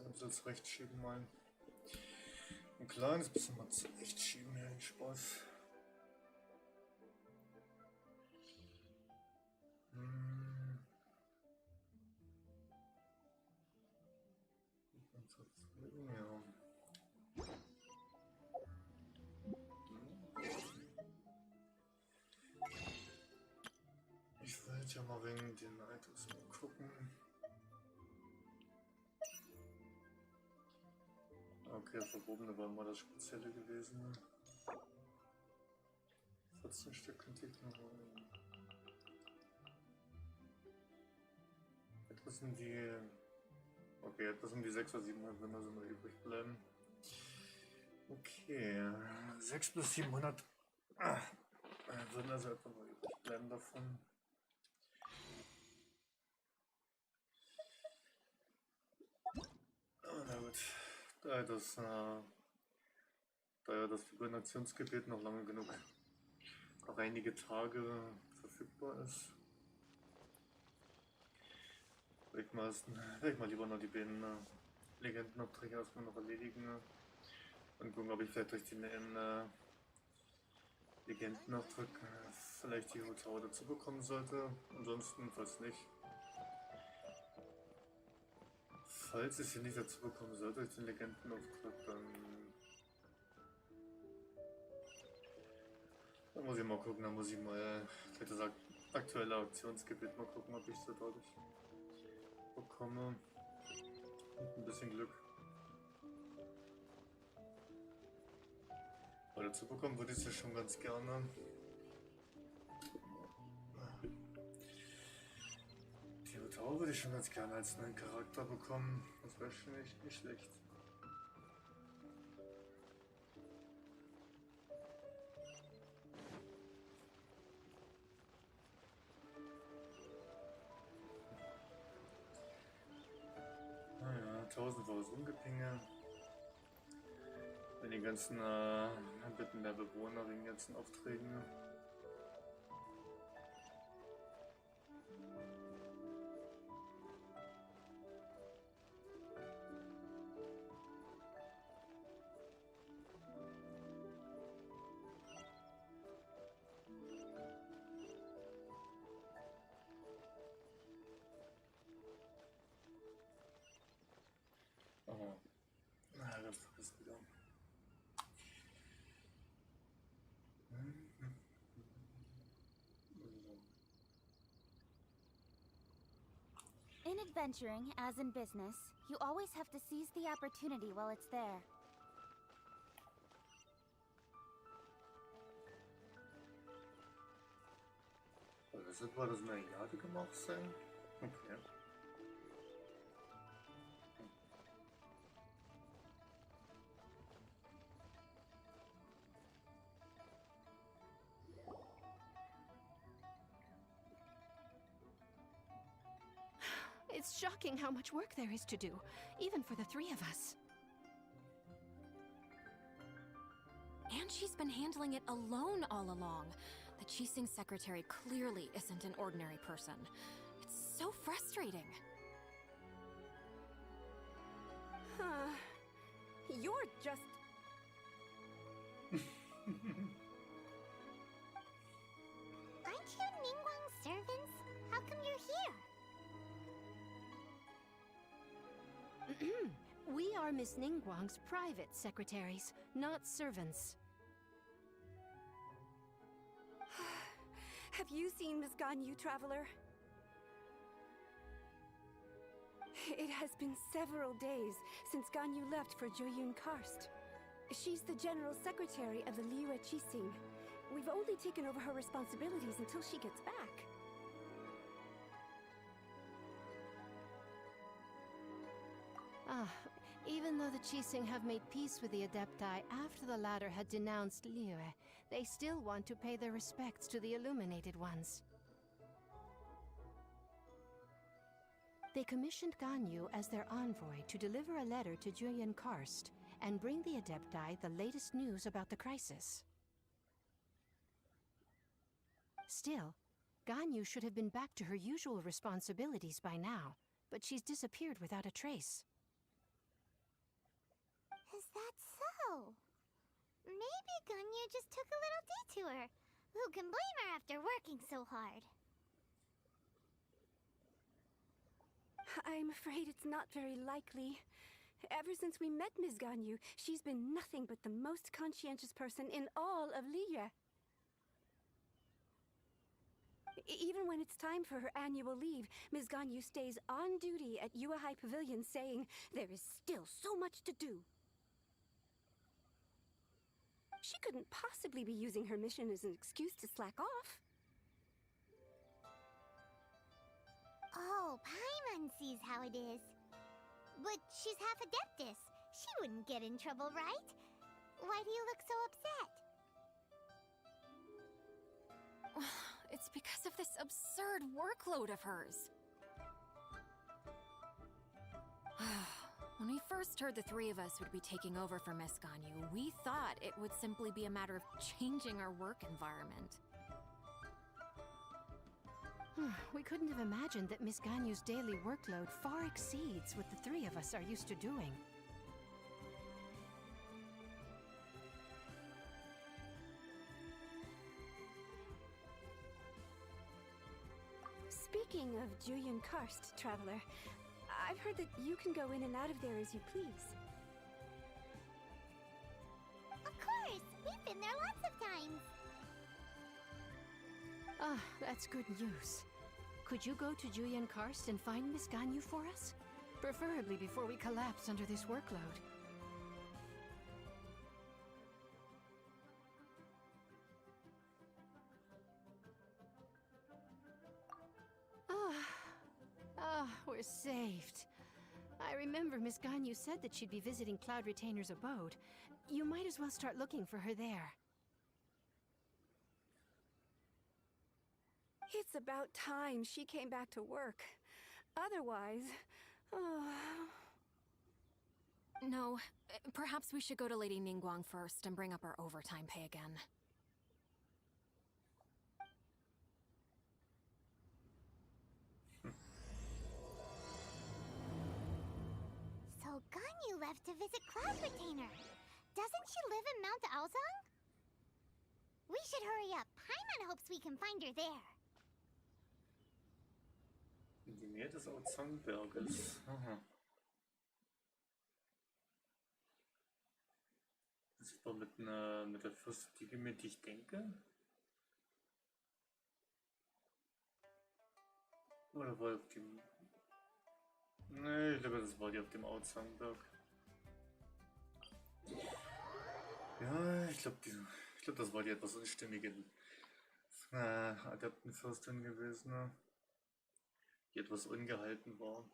Dann soll es recht schieben mal. Ein kleines bisschen mal zurecht schieben, ja, den Spaß. Ja. Ich wollte ja mal wegen den Items mal gucken. Okay, verbotene war mal das Spezielle gewesen. 14 Stück könnte ich noch holen. Etwas sind die. Okay, etwas sind die 6 oder 700 Würmer sind noch übrig bleiben. Okay, 6 bis 700 würden also etwa noch übrig bleiben davon. Na gut, da ja das Hibernationsgebiet noch lange genug, noch einige Tage verfügbar ist, werde ich mal lieber noch die beiden Legendenaufträge erstmal noch erledigen und gucken, ob ich vielleicht durch den Legendenauftrag vielleicht die Hotel dazu bekommen sollte. Ansonsten, falls nicht. Falls ich sie nicht dazu bekommen sollte durch den Legendenauftrag, dann muss ich mal gucken, dann muss ich mal vielleicht das aktuelle Aktionsgebiet mal gucken, ob ich so dadurch bekomme. Mit ein bisschen Glück. Aber dazu bekommen würde ich es ja schon ganz gerne. Die Hotel würde ich schon ganz gerne als neuen Charakter bekommen. Das wäre schon echt nicht schlecht. Naja, 1000-faches Rumgepinge. Wenn die ganzen Bitten der Bewohner wegen ganzen Aufträgen. Oh, na, das ist wieder. In adventuring, as in business, you always have to seize the opportunity while it's there. Das war das eine Jade gemacht sein? Okay. It's shocking how much work there is to do, even for the three of us. And she's been handling it alone all along. The Qixing secretary clearly isn't an ordinary person. It's so frustrating. You're just... Aren't you Ningguang's servants? How come you're here? We are Miss Ningguang's private secretaries, not servants. Have you seen Miss Ganyu, Traveler? It has been several days since Ganyu left for Joyun Karst. She's the general secretary of the Liyue Qixing. We've only taken over her responsibilities until she gets back. Even though the Qixing have made peace with the Adepti after the latter had denounced Liyue, they still want to pay their respects to the Illuminated Ones. They commissioned Ganyu as their envoy to deliver a letter to Joyun Karst and bring the Adepti the latest news about the crisis. Still, Ganyu should have been back to her usual responsibilities by now, but she's disappeared without a trace. That's so. Maybe Ganyu just took a little detour. Who can blame her after working so hard? I'm afraid it's not very likely. Ever since we met Ms. Ganyu, she's been nothing but the most conscientious person in all of Liyue. Even when it's time for her annual leave, Ms. Ganyu stays on duty at Yuehai Pavilion saying there is still so much to do. She couldn't possibly be using her mission as an excuse to slack off. Oh, Paimon sees how it is. But she's half Adeptus. She wouldn't get in trouble, right? Why do you look so upset? It's because of this absurd workload of hers. When we first heard the three of us would be taking over for Miss Ganyu, we thought it would simply be a matter of changing our work environment. We couldn't have imagined that Miss Ganyu's daily workload far exceeds what the three of us are used to doing. Speaking of Julian Karst, Traveler, I've heard that you can go in and out of there as you please. Of course! We've been there lots of times! Ah, that's good news. Could you go to Julian Karst and find Miss Ganyu for us? Preferably before we collapse under this workload. We're saved. I remember Miss Ganyu said that she'd be visiting Cloud Retainer's abode. You might as well start looking for her there. It's about time she came back to work. Otherwise... No, perhaps we should go to Lady Ningguang first and bring up our overtime pay again. So Ganyu left to visit Cloud Retainer. Doesn't she live in Mount Aozang? We should hurry up. Paimon hopes we can find her there. In die Nähe des Aozangberges. Aha. Das war mit der Fürstin, mit die ich denke? Oder war auf dem... Nee, ich glaube, das war die auf dem Aozangberg. Ja, ich glaube, das war die etwas unstimmige Adeptenfürstin gewesen, ne? Die etwas ungehalten war.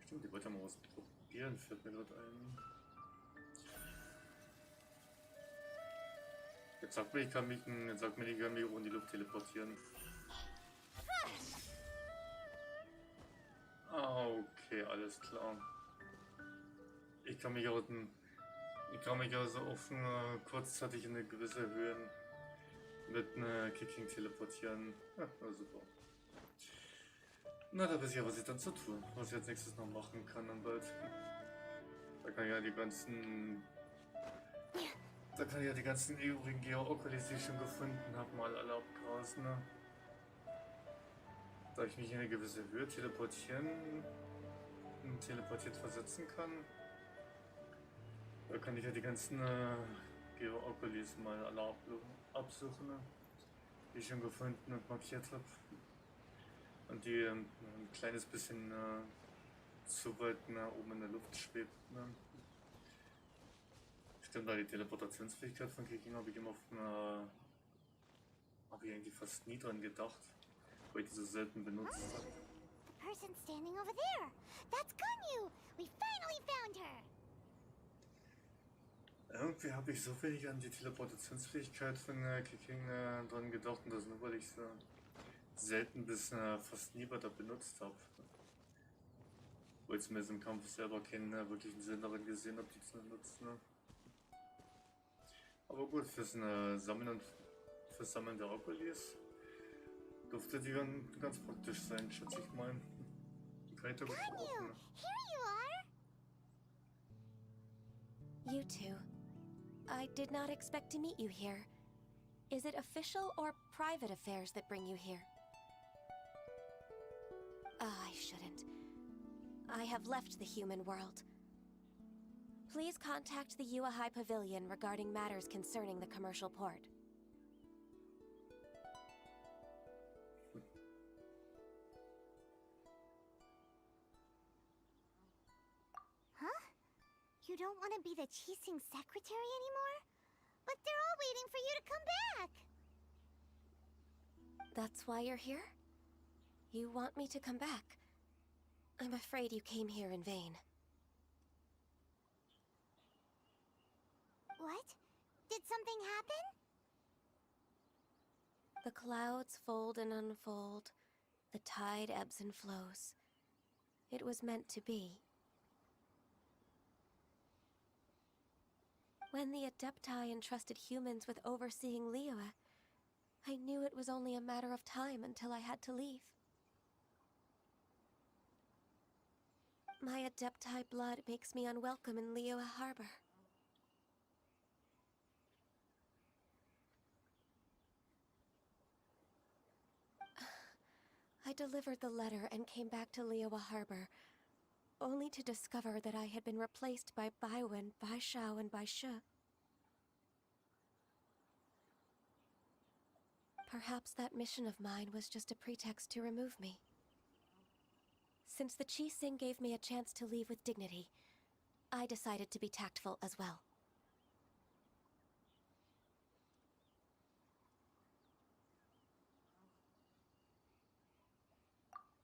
Stimmt, die wollte mal was probieren, fällt mir gerade ein. Jetzt sagt mir, ich kann mich oben in die Luft teleportieren. Ah, okay, alles klar. Ich kann mich also auf kurzzeitig in eine gewisse Höhe mit einer Kicking teleportieren. Ja, na super. Na, da weiß ich ja, was ich dann zu tun, was ich als nächstes noch machen kann dann bald. Da kann ich ja die ganzen übrigen Geo-Oculis, die ich schon gefunden habe, mal alle abgrasen. Ne? Da ich mich in eine gewisse Höhe teleportiert versetzen kann, da kann ich ja die ganzen Geo-Oculis mal alle absuchen, ne? Die ich schon gefunden und markiert habe. Und die ein kleines bisschen zu weit oben in der Luft schwebt. Ne? Stimmt, da die Teleportationsfähigkeit von Kicking habe ich eigentlich fast nie dran gedacht, weil ich die so selten benutzt habe. Person standing over there. That's Ganyu. We finally found her. Irgendwie habe ich so wenig an die Teleportationsfähigkeit von Kicking dran gedacht, und das nur, weil ich so selten bis fast nie weiter benutzt habe. Wo jetzt mir im Kampf selber keinen wirklichen Sinn darin gesehen habe, die zu nutzen. Ne? Aber gut, fürs Sammeln der Opelis dürfte die ganz praktisch sein, schätze ich mal. Die kann ich da gut brauchen. Ne? Here you are! You two. I did not expect to meet you here. Is it official or private affairs that bring you here? I shouldn't. I have left the human world. Please contact the Yua High Pavilion regarding matters concerning the commercial port. Huh? You don't want to be the Qixing secretary anymore? But they're all waiting for you to come back! That's why you're here? You want me to come back? I'm afraid you came here in vain. What? Did something happen? The clouds fold and unfold. The tide ebbs and flows. It was meant to be. When the Adepti entrusted humans with overseeing Liyue, I knew it was only a matter of time until I had to leave. My Adepti blood makes me unwelcome in Liyue Harbor. I delivered the letter and came back to Liyue Harbor, only to discover that I had been replaced by Baiwen, Baishao, and Baishe. Perhaps that mission of mine was just a pretext to remove me. Since the Qixing gave me a chance to leave with dignity, I decided to be tactful as well.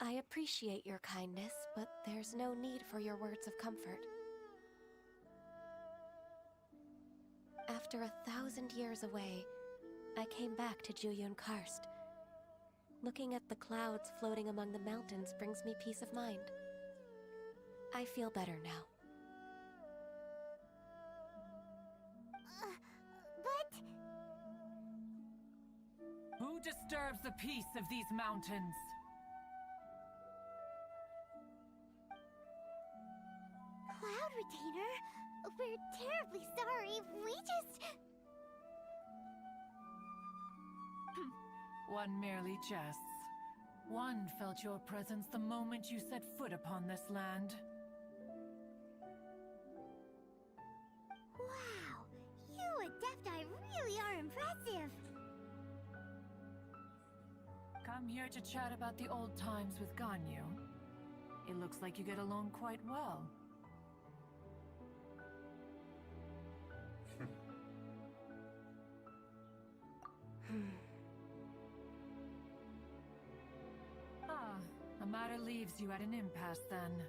I appreciate your kindness, but there's no need for your words of comfort. After 1,000 years away, I came back to Jueyun Karst. Looking at the clouds floating among the mountains brings me peace of mind. I feel better now. But... Who disturbs the peace of these mountains? Cloud Retainer, we're terribly sorry. We just... One merely jests. One felt your presence the moment you set foot upon this land. Wow, you Adepti really are impressive. Come here to chat about the old times with Ganyu. It looks like you get along quite well. The matter leaves you at an impasse, then.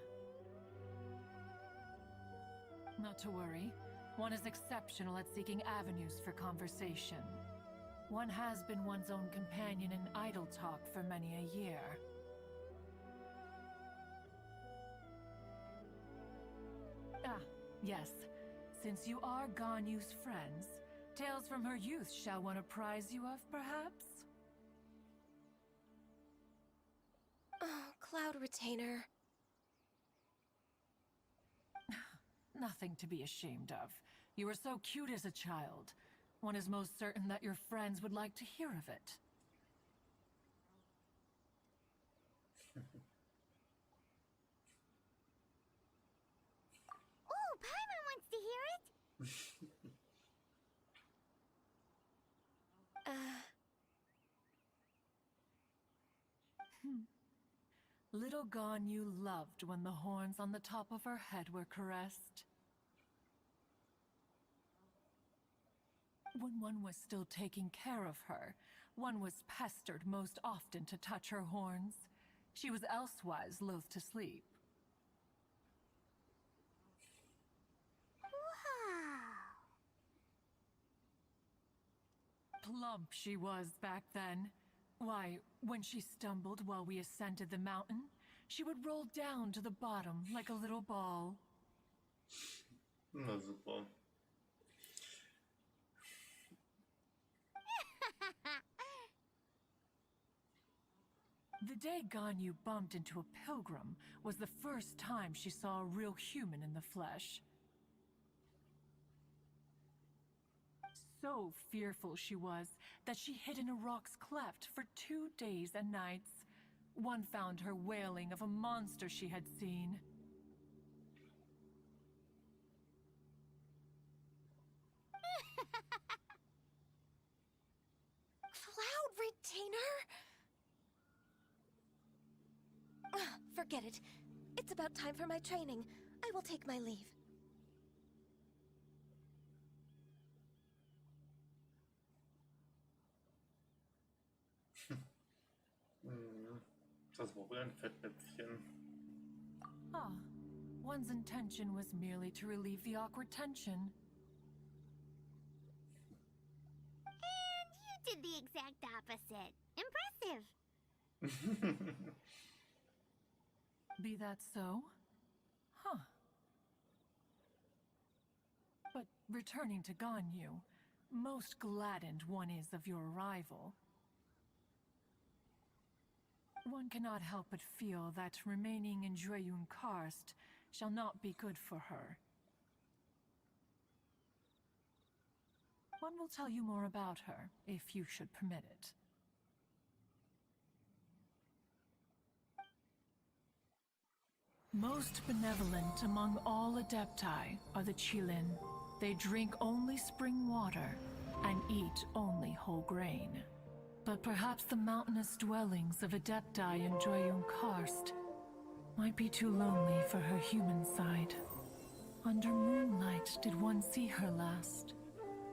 Not to worry. One is exceptional at seeking avenues for conversation. One has been one's own companion in idle talk for many a year. Ah, yes. Since you are Ganyu's friends, tales from her youth shall one apprise you of, perhaps? Oh, Cloud Retainer. Nothing to be ashamed of. You were so cute as a child. One is most certain that your friends would like to hear of it. Oh, Paimon wants to hear it. Little Ganyu loved when the horns on the top of her head were caressed. When one was still taking care of her, one was pestered most often to touch her horns. She was elsewise loath to sleep. Wow. Plump she was back then. Why, when she stumbled while we ascended the mountain, she would roll down to the bottom like a little ball. Na super. The day Ganyu bumped into a pilgrim was the first time she saw a real human in the flesh. So fearful she was that she hid in a rock's cleft for 2 days and nights. One found her wailing of a monster she had seen. Cloud Retainer? Forget it. It's about time for my training. I will take my leave. Das war wohl ein Fettnäpfchen. Ah, one's intention was merely to relieve the awkward tension. And you did the exact opposite. Impressive. Be that so? Huh. But returning to Ganyu, most gladdened one is of your arrival. One cannot help but feel that remaining in Jueyun Karst shall not be good for her. One will tell you more about her, if you should permit it. Most benevolent among all Adepti are the Qilin. They drink only spring water and eat only whole grain. But perhaps the mountainous dwellings of Adepti in Jueyun Karst might be too lonely for her human side. Under moonlight did one see her last.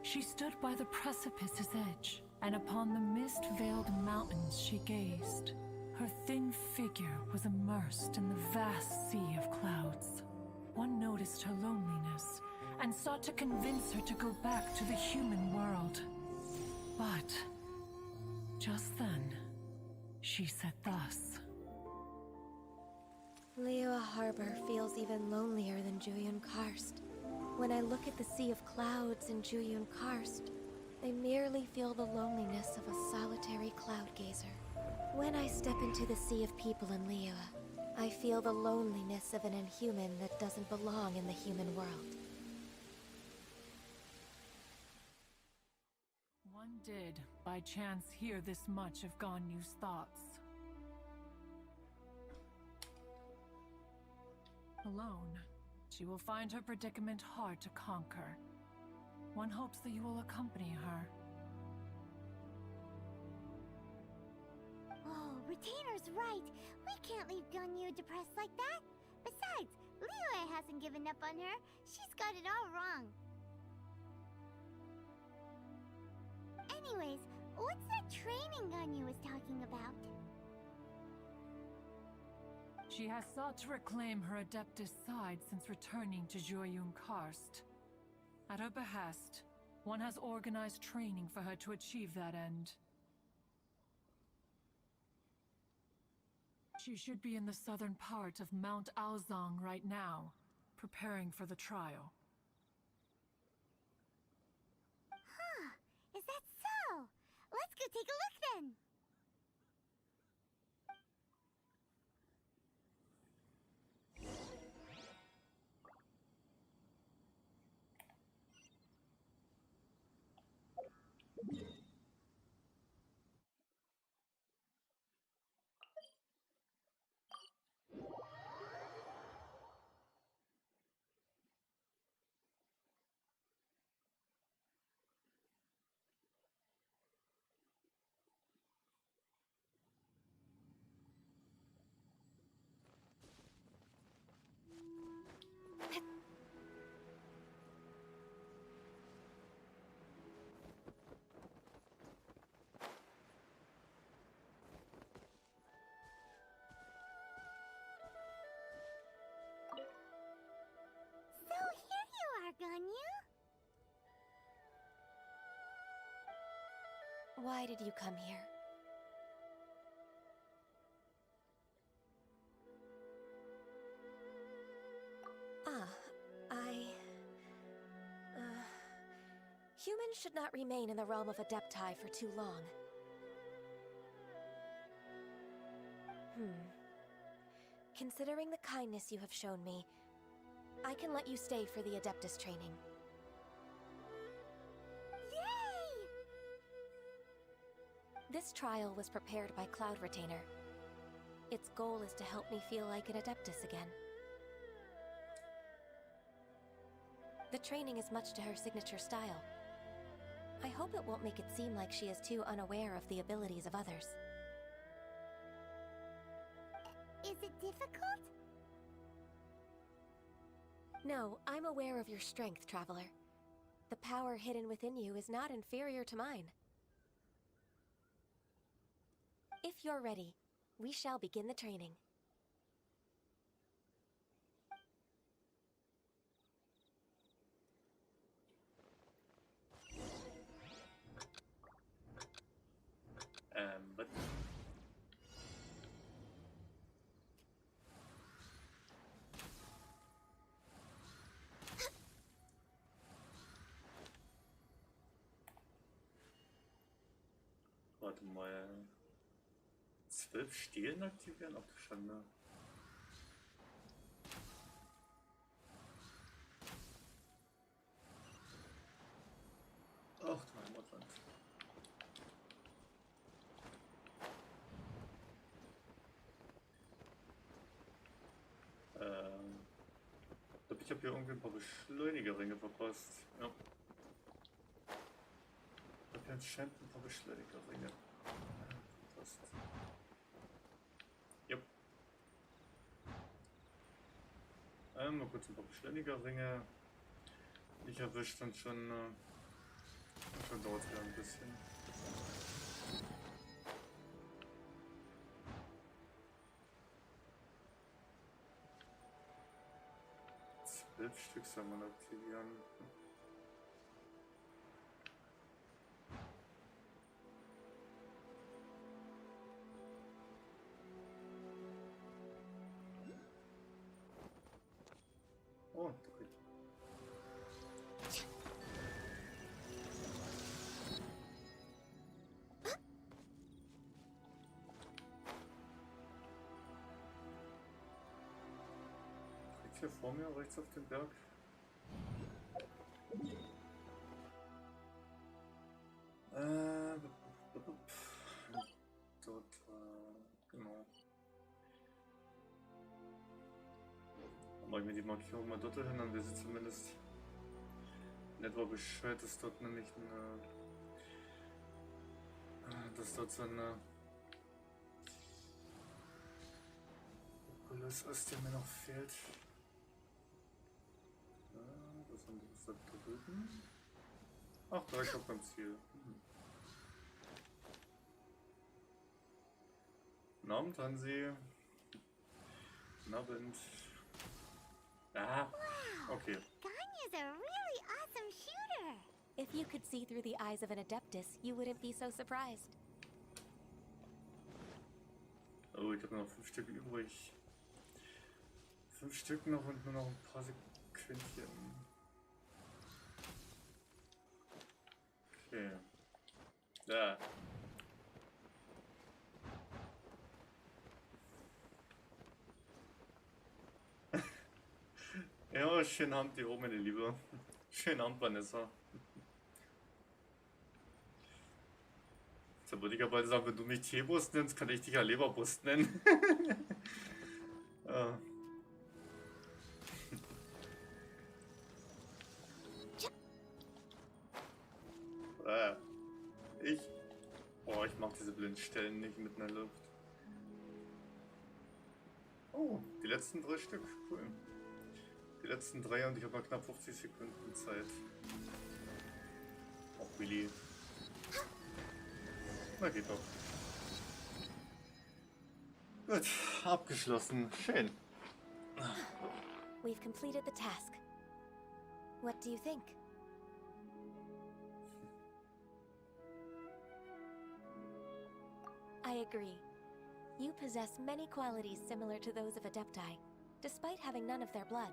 She stood by the precipice's edge, and upon the mist-veiled mountains she gazed. Her thin figure was immersed in the vast sea of clouds. One noticed her loneliness, and sought to convince her to go back to the human world. But just then, she said thus. Liyue Harbor feels even lonelier than Jueyun Karst. When I look at the sea of clouds in Jueyun Karst, I merely feel the loneliness of a solitary cloud gazer. When I step into the sea of people in Liyue, I feel the loneliness of an inhuman that doesn't belong in the human world. One did, by chance, hear this much of Ganyu's thoughts. Alone, she will find her predicament hard to conquer. One hopes that you will accompany her. Oh, Retainer's right. We can't leave Ganyu depressed like that. Besides, Liyue hasn't given up on her. She's got it all wrong. Anyways, what's that training Ganyu was talking about? She has sought to reclaim her Adeptus side since returning to Jueyun Karst. At her behest, one has organized training for her to achieve that end. She should be in the southern part of Mount Aozang right now, preparing for the trial. Huh, is that so? Let's go take a look then. So here you are, Ganyu. Why did you come here? Humans should not remain in the realm of Adepti for too long. Considering the kindness you have shown me, I can let you stay for the Adeptus training. Yay! This trial was prepared by Cloud Retainer. Its goal is to help me feel like an Adeptus again. The training is much to her signature style. I hope it won't make it seem like she is too unaware of the abilities of others. Is it difficult? No, I'm aware of your strength, Traveler. The power hidden within you is not inferior to mine. If you're ready, we shall begin the training. But warte mal. 12 Stelen aktivieren? Ach du Schande. Ach du Heimatland. Ich habe hier irgendwie ein paar Beschleunigerringe verpasst. Ja. Ich habe hier anscheinend ein paar Beschleunigerringe verpasst. Ja. Mal kurz ein paar Beschleunigerringe. Ich erwischt und schon dauert es wieder ein bisschen. Stück soll man aktivieren. Oh, okay. Hier vor mir, rechts auf dem Berg. Dort, genau. Dann mache ich mir die Markierung mal dort hin, dann weiß ich zumindest in etwa Bescheid, dass dort nämlich dass dort so eine Oculus ist, der mir noch fehlt. Was da drüben? Ach, direkt auf beim Ziel. Guten Abend, Hansi. Guten Abend. Ah, okay. Ganya's a really awesome shooter. If you could see through the eyes of an Adeptus, you wouldn't be so surprised. Oh, ich habe noch 5 Stück übrig. 5 Stück noch und nur noch ein paar Sekündchen. Okay. Da. Ja, schönen Abend hier oben, meine Liebe. Schönen Abend, Vanessa. Jetzt würde ich aber sagen, wenn du mich Teebus nennst, kann ich dich ja Leberbrust nennen. Ja. Ich mag diese Blindstellen nicht mitten in der Luft. Oh, die letzten 3 Stück, cool. Die letzten 3 und ich habe noch knapp 50 Sekunden Zeit. Oh, Willi. Na, geht doch. Gut, abgeschlossen. Schön. We've completed the task. What do you think? I agree. You possess many qualities similar to those of Adepti, despite having none of their blood.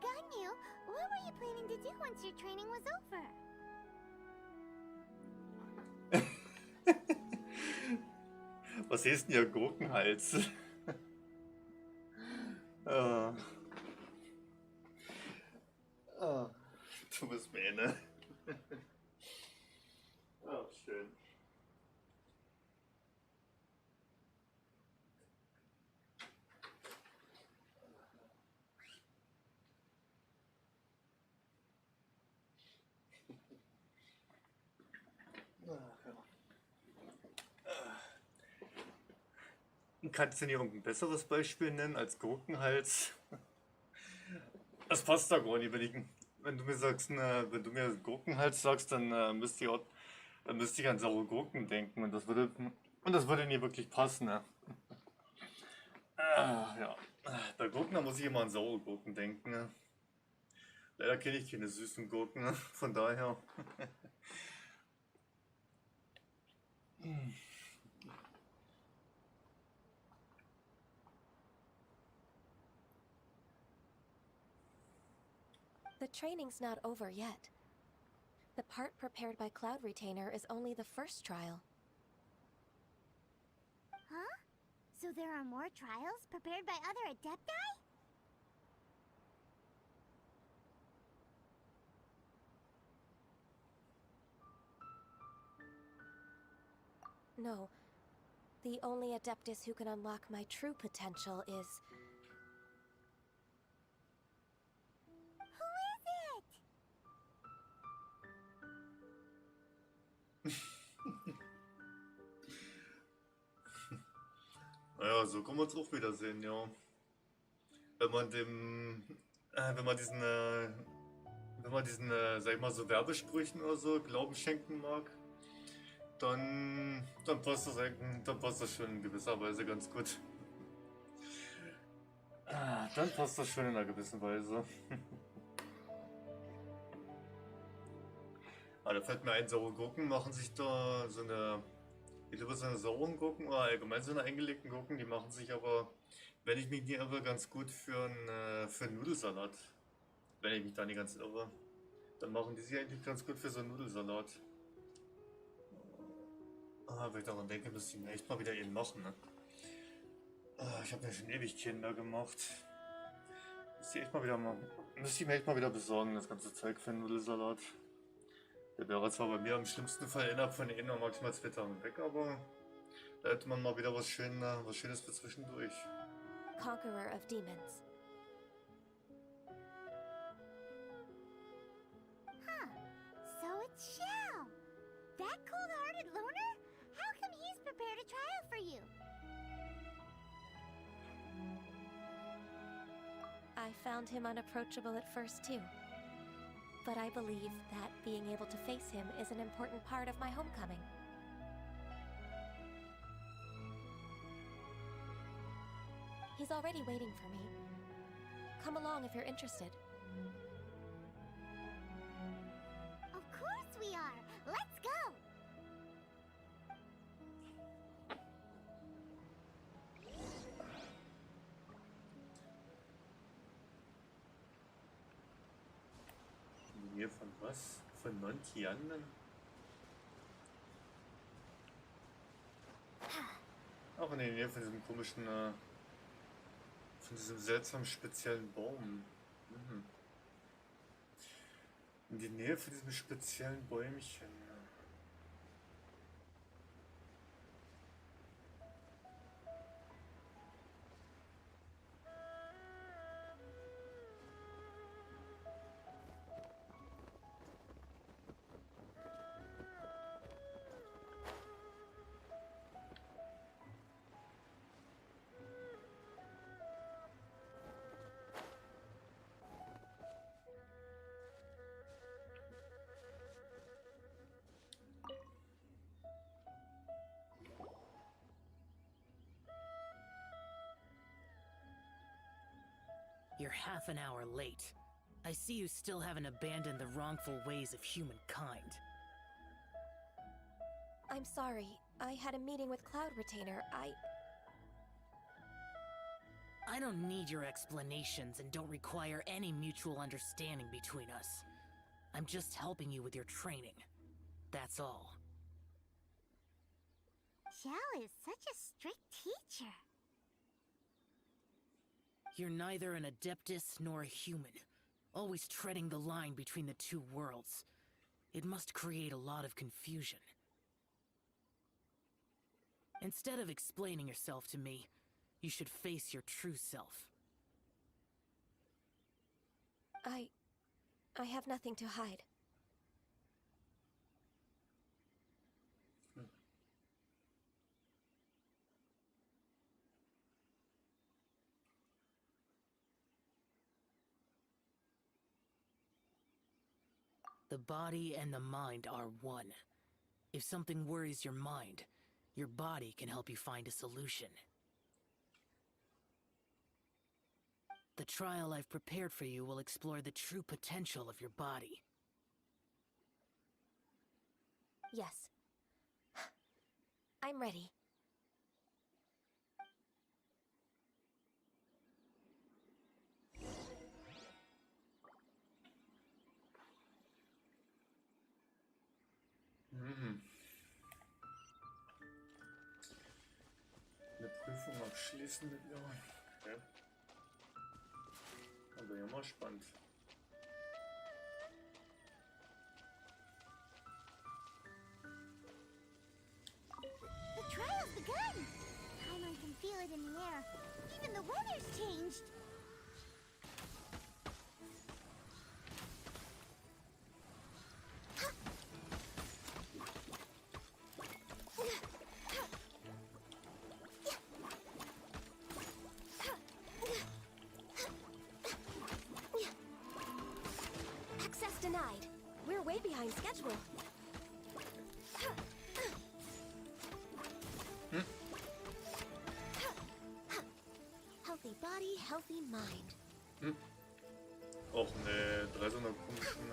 Ganyu, what were you planning to do once your training was over? Was ist denn ihr Gurkenhals? Ah. Ah. Du bist Mähne. Ach, schön. Kannst du dir irgendein besseres Beispiel nennen als Gurkenhals? Das passt da gar nicht. Wenn du mir sagst, wenn du mir Gurkenhals sagst, dann müsste ich an saure Gurken denken und das würde nie wirklich passen. Ne? Ja. Bei Gurken da muss ich immer an saure Gurken denken. Ne? Leider kenne ich keine süßen Gurken, ne? Von daher. The training's not over yet. The part prepared by Cloud Retainer is only the first trial. Huh? So there are more trials prepared by other Adepti? No. The only Adeptus who can unlock my true potential is... Who is it? Naja, so kann man es auch wieder sehen, ja. Wenn man wenn man diesen, sag ich mal, so Werbesprüchen oder so Glauben schenken mag, dann passt das schon in gewisser Weise ganz gut. Dann passt das schon in einer gewissen Weise. Aber da fällt mir ein, saure Gurken machen sich da so eine sauren Gurken oder allgemein so eine eingelegten Gurken, die machen sich aber, wenn ich mich nicht irre, ganz gut für einen Nudelsalat. Wenn ich mich da nicht ganz irre, dann machen die sich eigentlich ganz gut für so einen Nudelsalat. Wenn ich daran denke, müsste ich mir echt mal wieder einen machen, ne? Ich habe mir schon ewig Kinder gemacht. Müsste ich mir echt mal wieder besorgen, das ganze Zeug für einen Nudelsalat. Der wäre zwar bei mir im schlimmsten Fall innerhalb von 1 oder maximal 2 Tagen weg, aber da hätte man mal wieder was Schönes für zwischendurch. Conqueror of Demons. Huh. So it's Shell. That cold-hearted loner? How come he's prepared a trial for you? I found him unapproachable at first, too. But I believe that being able to face him is an important part of my homecoming. He's already waiting for me. Come along if you're interested. Of course we are. Let's go. In der Nähe von was? Von Nontianden? Auch in der Nähe von diesem komischen, von diesem seltsamen speziellen Baum. Mhm. In die Nähe von diesem speziellen Bäumchen. You're half an hour late. I see you still haven't abandoned the wrongful ways of humankind. I'm sorry. I had a meeting with Cloud Retainer. I don't need your explanations and don't require any mutual understanding between us. I'm just helping you with your training. That's all. Xiao is such a strict teacher. You're neither an Adeptus nor a human, always treading the line between the two worlds. It must create a lot of confusion. Instead of explaining yourself to me, you should face your true self. I have nothing to hide. The body and the mind are one. If something worries your mind, your body can help you find a solution. The trial I've prepared for you will explore the true potential of your body. Yes. I'm ready. Eine Prüfung abschließen mit ihr. Okay. Da bin ich mal gespannt. The trial's begun! Paimon can feel it in the air. Even the weather's changed. Access denied. We're way behind schedule. Healthy body, healthy mind. Och ne, 3 so eine komischen.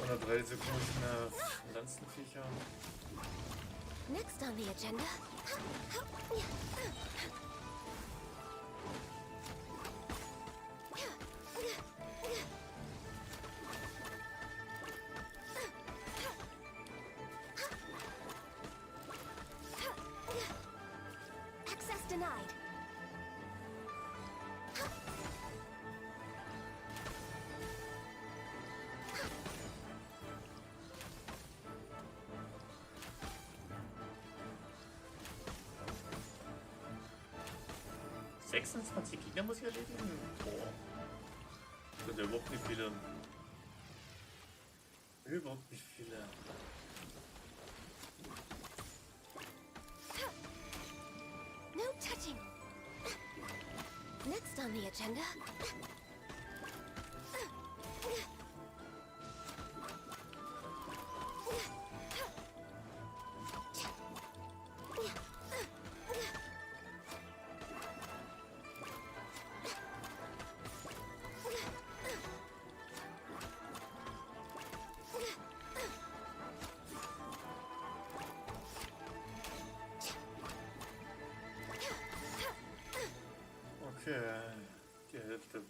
Oder 3 so komischen Pflanzenviecher. Next on the agenda. Access denied. Gegner muss ich erledigen. Boah. Das sind ja überhaupt nicht viele. Überhaupt nicht viele. No touching. Next on the agenda. Okay, die Hälfte.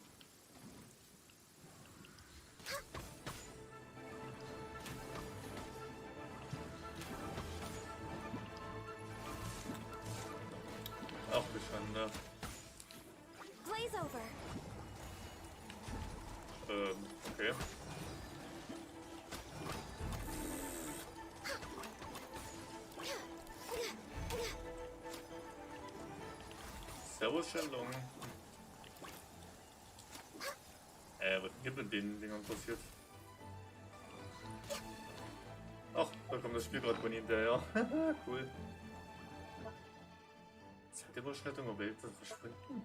Ach, wie Schande. Glaze over. Okay. Servus, Shenlong. Was gibt mit den Dingern passiert? Ach, da kommt das Spiel gerade von hinterher. Cool. Zeitüberschreitung, Objekte verschwinden.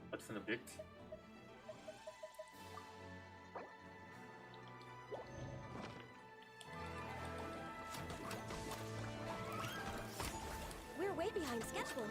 Was für ein Objekt? We're way behind schedule.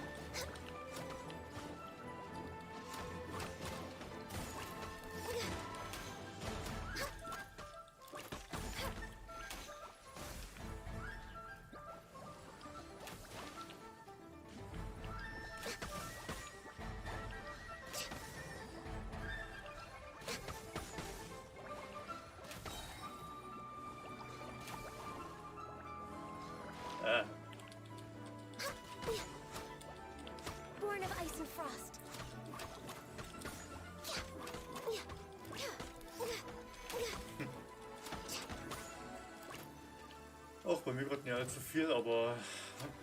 Doch, bei mir gerade nicht allzu viel, aber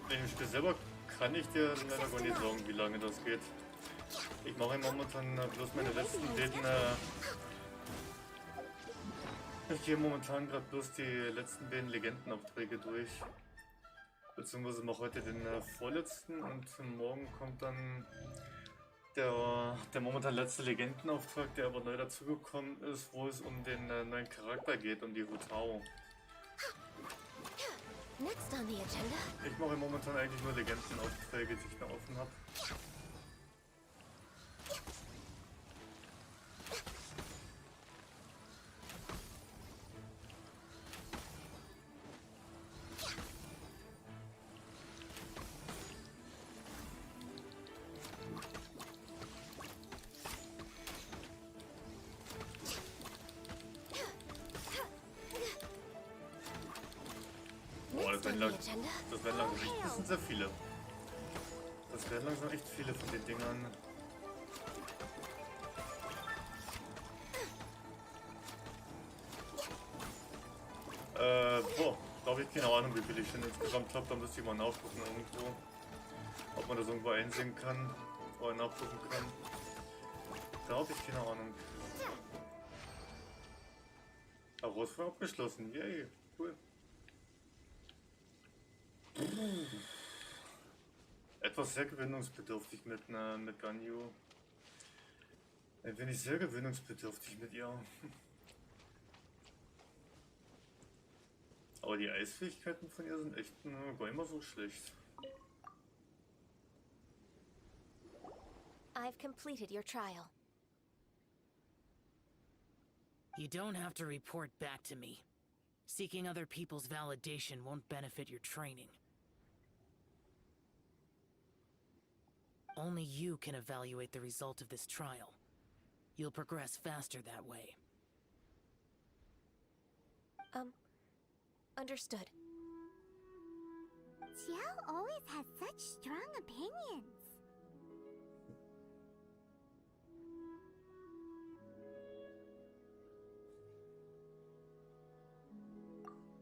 in dem Spiel selber kann ich dir leider gar nicht sagen, wie lange das geht. Ich mache momentan bloß meine letzten beiden. Ich gehe momentan gerade bloß die letzten beiden Legendenaufträge durch. Beziehungsweise mache heute den vorletzten und morgen kommt dann der momentan letzte Legendenauftrag, der aber neu dazugekommen ist, wo es um den neuen Charakter geht, um die Hutao. Next on the agenda. Ich mache momentan eigentlich nur Legendenaufträge, die ich noch offen habe. Das werden langsam echt, das sind sehr viele. Das werden langsam echt viele von den Dingern. Boah, da habe ich keine Ahnung, wie viel ich schon insgesamt habe. Da müsste ich mal nachgucken irgendwo. Ob man das irgendwo einsehen kann oder nachgucken kann. Da habe ich keine Ahnung. Herausforderung abgeschlossen, yay, cool. Etwas sehr gewöhnungsbedürftig mit Ganyu. Ein wenig sehr gewöhnungsbedürftig mit ihr. Aber die Eisfähigkeiten von ihr sind echt gar immer so schlecht. I've completed your trial. You don't have to report back to me. Seeking other people's validation won't benefit your training. Only you can evaluate the result of this trial. You'll progress faster that way. Understood. Xiao always has such strong opinions.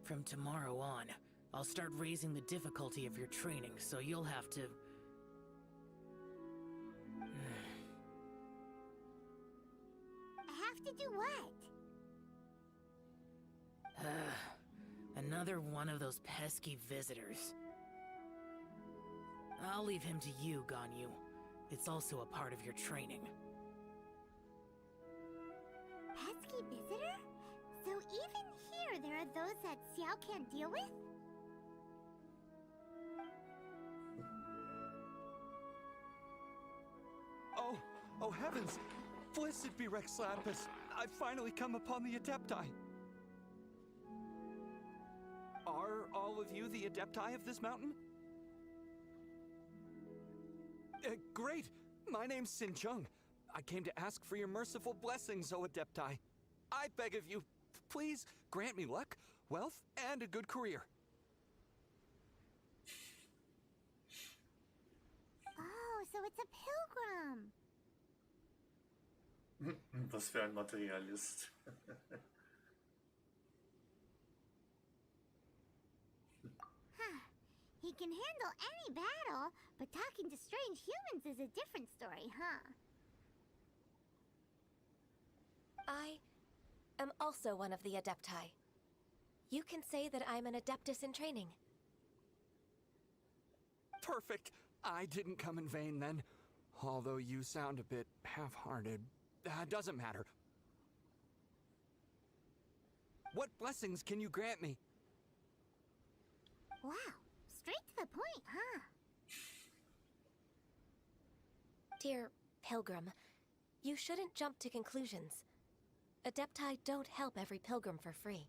From tomorrow on, I'll start raising the difficulty of your training, so you'll have to... Have to do what? Another one of those pesky visitors. I'll leave him to you, Ganyu. It's also a part of your training. Pesky visitor? So even here there are those that Xiao can't deal with? Oh heavens! Blessed be Rex Latipus! I've finally come upon the Adepti! Are all of you the Adepti of this mountain? Great! My name's Sin Chung. I came to ask for your merciful blessings, O Adepti. I beg of you, please grant me luck, wealth, and a good career. Oh, so it's a pilgrim. Was für ein Materialist. He can handle any battle, but talking to strange humans is a different story, huh? I am also one of the Adepti. You can say that I'm an Adeptus in training. Perfect! I didn't come in vain then. Although you sound a bit half-hearted. Doesn't matter. What blessings can you grant me? Wow, straight to the point, huh? Dear Pilgrim, you shouldn't jump to conclusions. Adepti don't help every pilgrim for free.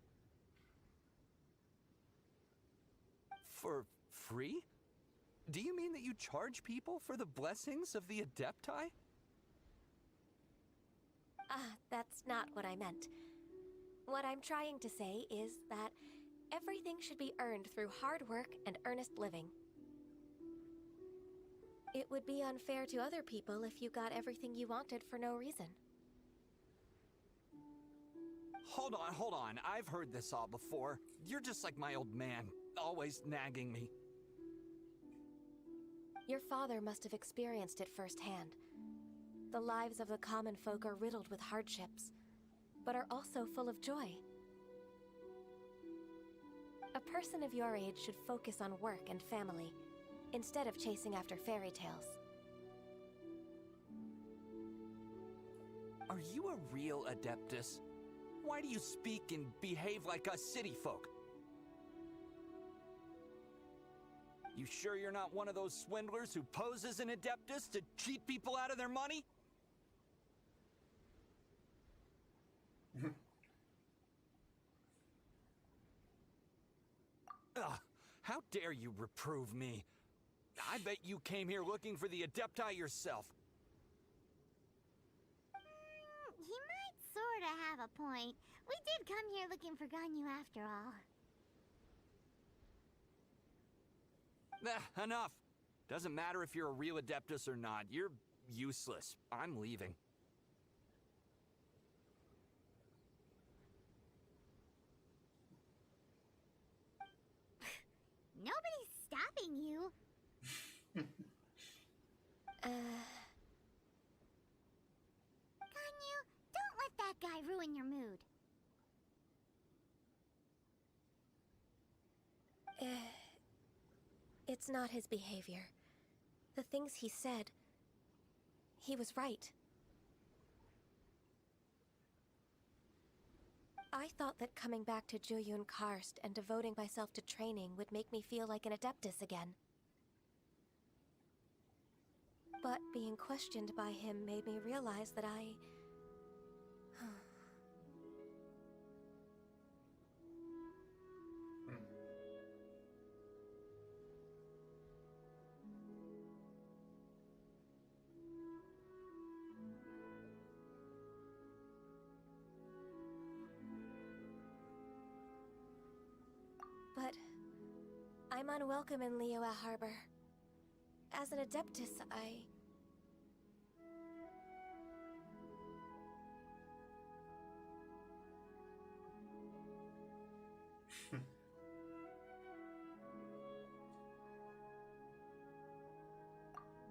For free? Do you mean that you charge people for the blessings of the Adepti? That's not what I meant. What I'm trying to say is that everything should be earned through hard work and earnest living. It would be unfair to other people if you got everything you wanted for no reason. Hold on. I've heard this all before. You're just like my old man. always nagging me. Your father must have experienced it firsthand. The lives of the common folk are riddled with hardships, but are also full of joy. A person of your age should focus on work and family, instead of chasing after fairy tales. Are you a real Adeptus? Why do you speak and behave like us city folk? You sure you're not one of those swindlers who pose as an Adeptus to cheat people out of their money? Ugh, how dare you reprove me? I bet you came here looking for the Adepti yourself. He might sorta have a point. We did come here looking for Ganyu after all. Enough. Doesn't matter if you're a real Adeptus or not. You're useless. I'm leaving. Nobody's stopping you. Ganyu, don't let that guy ruin your mood. It's not his behavior. The things he said, he was right. I thought that coming back to Jueyun Karst and devoting myself to training would make me feel like an Adeptus again. But being questioned by him made me realize that I... But I'm unwelcome in Liyue Harbor. As an Adeptus,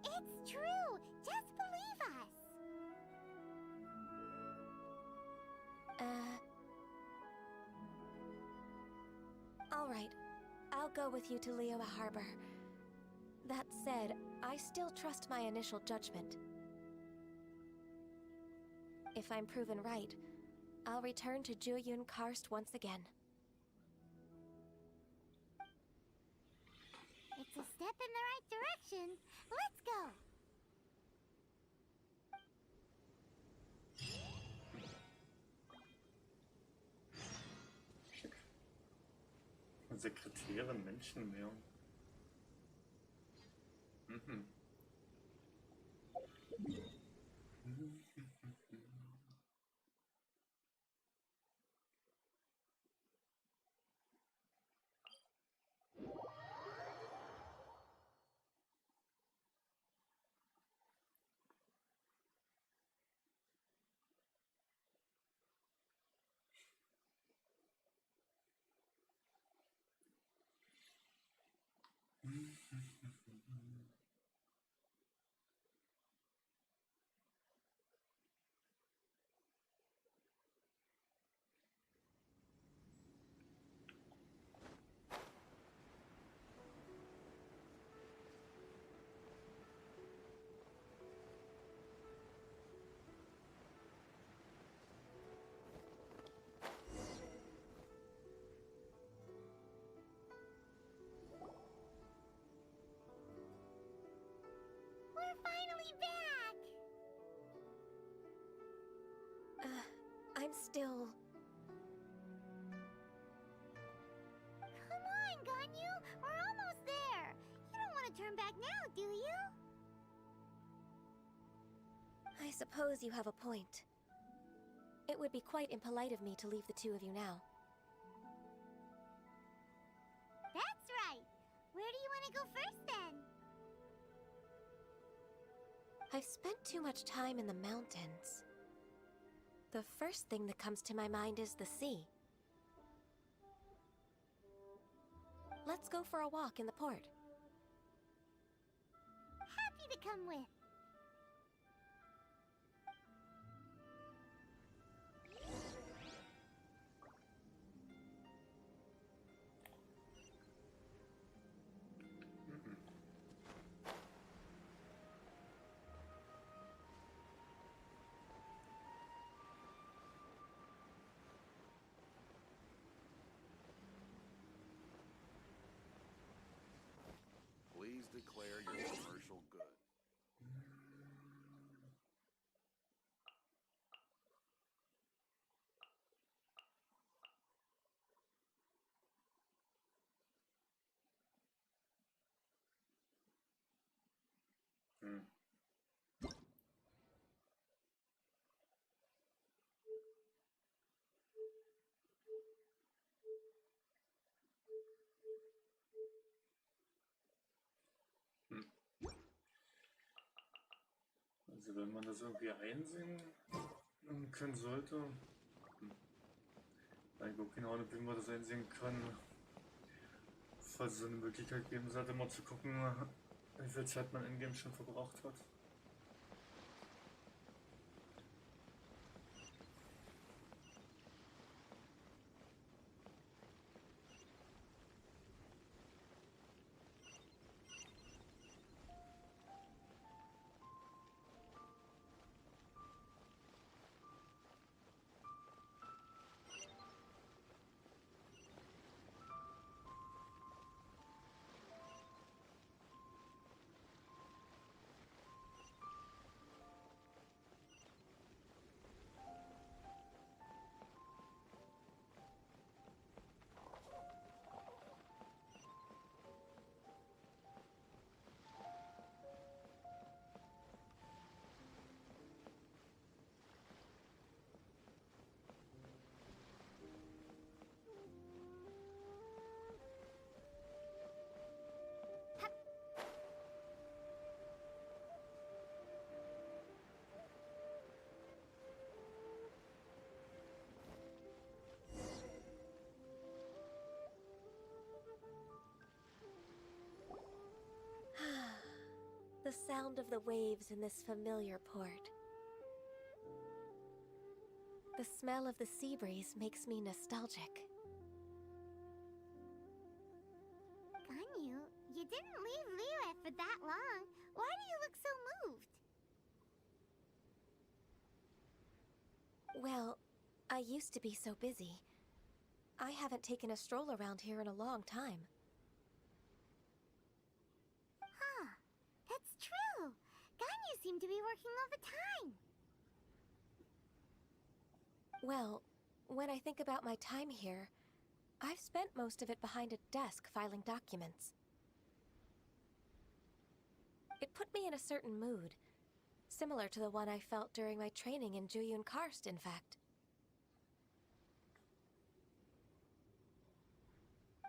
It's true! Just believe us! All right. I'll go with you to Liyue Harbor. That said, I still trust my initial judgment. If I'm proven right, I'll return to Jueyun Karst once again. It's a step in the right direction. Let's go! Sekretäre Menschenmeer. Mhm. We're finally back! I'm still... Come on, Ganyu! We're almost there! You don't want to turn back now, do you? I suppose you have a point. It would be quite impolite of me to leave the two of you now. That's right! Where do you want to go first, then? I've spent too much time in the mountains. The first thing that comes to my mind is the sea. Let's go for a walk in the port. Happy to come with. Please declare your commercial good. Also wenn man das irgendwie einsehen können sollte. Ich habe keine Ahnung, wie man das einsehen kann. Falls es eine Möglichkeit geben sollte, mal zu gucken, wie viel Zeit man in-game schon verbraucht hat. The sound of the waves in this familiar port. The smell of the sea breeze makes me nostalgic. Ganyu, you didn't leave Liyue for that long. Why do you look so moved? Well, I used to be so busy. I haven't taken a stroll around here in a long time. Huh. That's true. Ganyu seemed to be working all the time. Well, when I think about my time here, I've spent most of it behind a desk filing documents. It put me in a certain mood, similar to the one I felt during my training in Jueyun Karst, in fact.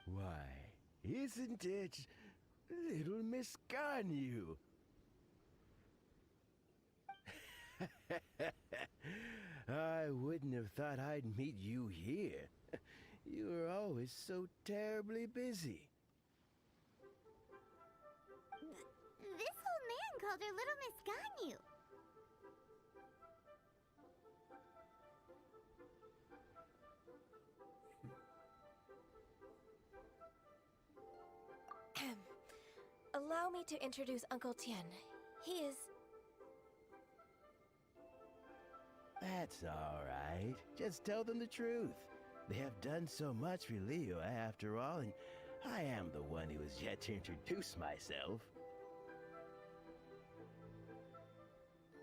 Why, isn't it little Miss Ganyu? I wouldn't have thought I'd meet you here. You were always so terribly busy. This old man called her Little Miss Ganyu. Allow me to introduce Uncle Tien. He is... That's all right. Just tell them the truth. They have done so much for Liyue after all, and I am the one who has yet to introduce myself.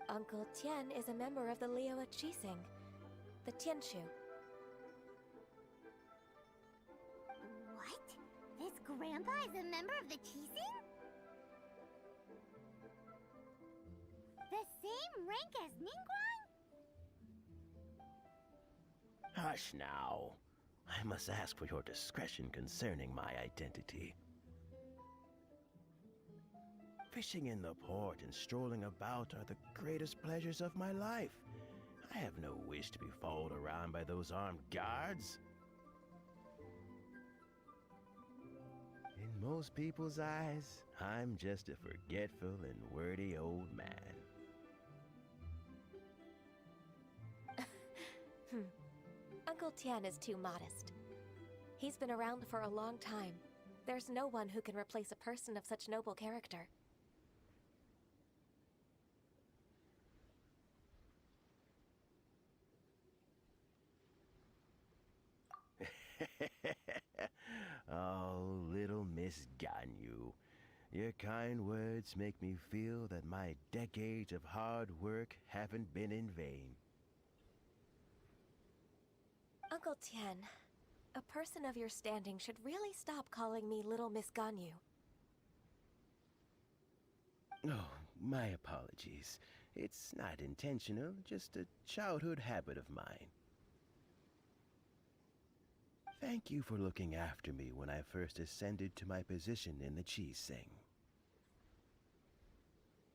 Uncle Tien is a member of the Liyue Qixing, the Tianshu. What? This grandpa is a member of the Qixing? The same rank as Ningguang? Hush now. I must ask for your discretion concerning my identity. Fishing in the port and strolling about are the greatest pleasures of my life. I have no wish to be followed around by those armed guards. most people's eyes, I'm just a forgetful and wordy old man. Uncle Tian is too modest. He's been around for a long time. There's no one who can replace a person of such noble character. Oh, little Miss Ganyu. Your kind words make me feel that my decades of hard work haven't been in vain. Uncle Tian, a person of your standing should really stop calling me Little Miss Ganyu. Oh, my apologies. It's not intentional, just a childhood habit of mine. Thank you for looking after me when I first ascended to my position in the Cheese Sing.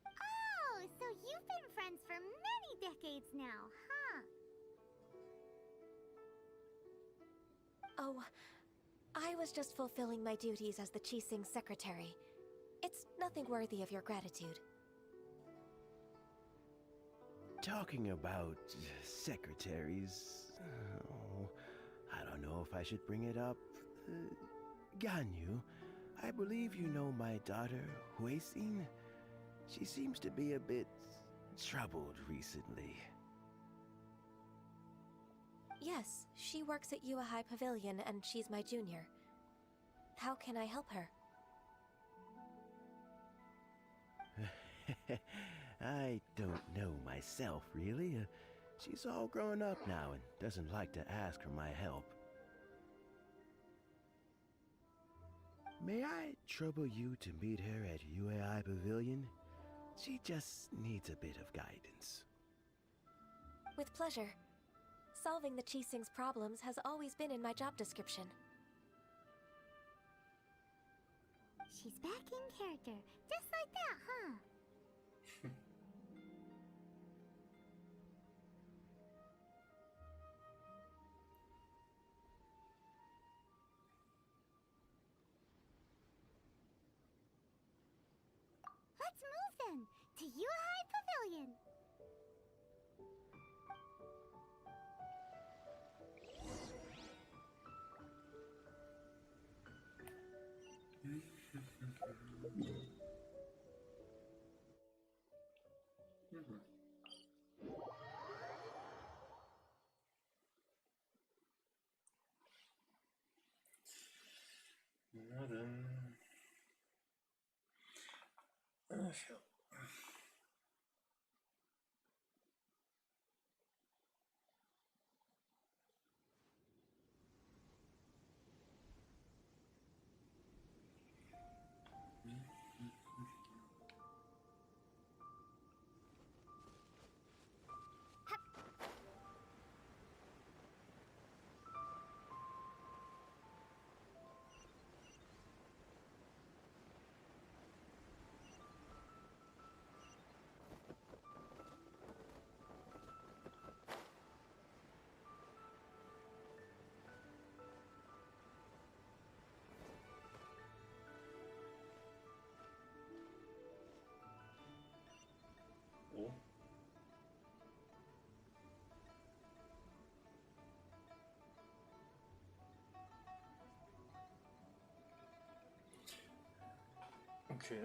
Oh, so you've been friends for many decades now, huh? Oh, I was just fulfilling my duties as the Qixing secretary. It's nothing worthy of your gratitude. Talking about secretaries... Oh, I don't know if I should bring it up. Ganyu, I believe you know my daughter, Huixing. She seems to be a bit troubled recently. Yes, she works at Yua High Pavilion and she's my junior. How can I help her? I don't know myself, really. She's all grown up now and doesn't like to ask for my help. May I trouble you to meet her at UAI Pavilion? She just needs a bit of guidance. With pleasure. Solving the Qixing's problems has always been in my job description. She's back in character, just like that, huh? Let's move then, to Yuhai Pavilion. Na dann. Ach ja. Oh. Okay.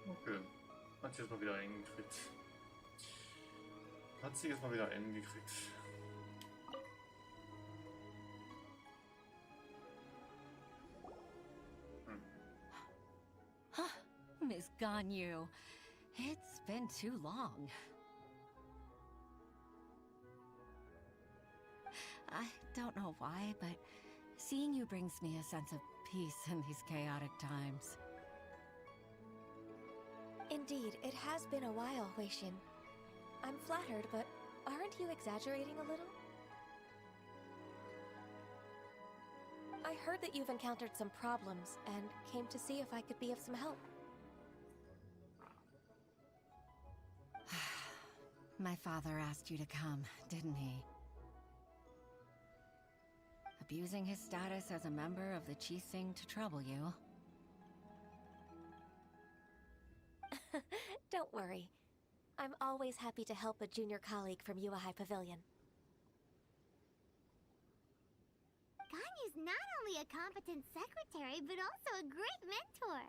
Okay. Hat sie jetzt mal wieder eingekriegt. Hat sie jetzt mal wieder eingekriegt. Miss Ganyu, it's been too long. I don't know why, but seeing you brings me a sense of peace in these chaotic times. Indeed, it has been a while, Huixin. I'm flattered, but aren't you exaggerating a little? I heard that you've encountered some problems and came to see if I could be of some help. My father asked you to come, didn't he? Abusing his status as a member of the Qixing to trouble you. Don't worry. I'm always happy to help a junior colleague from Yuehai Pavilion. Ganyu's not only a competent secretary, but also a great mentor.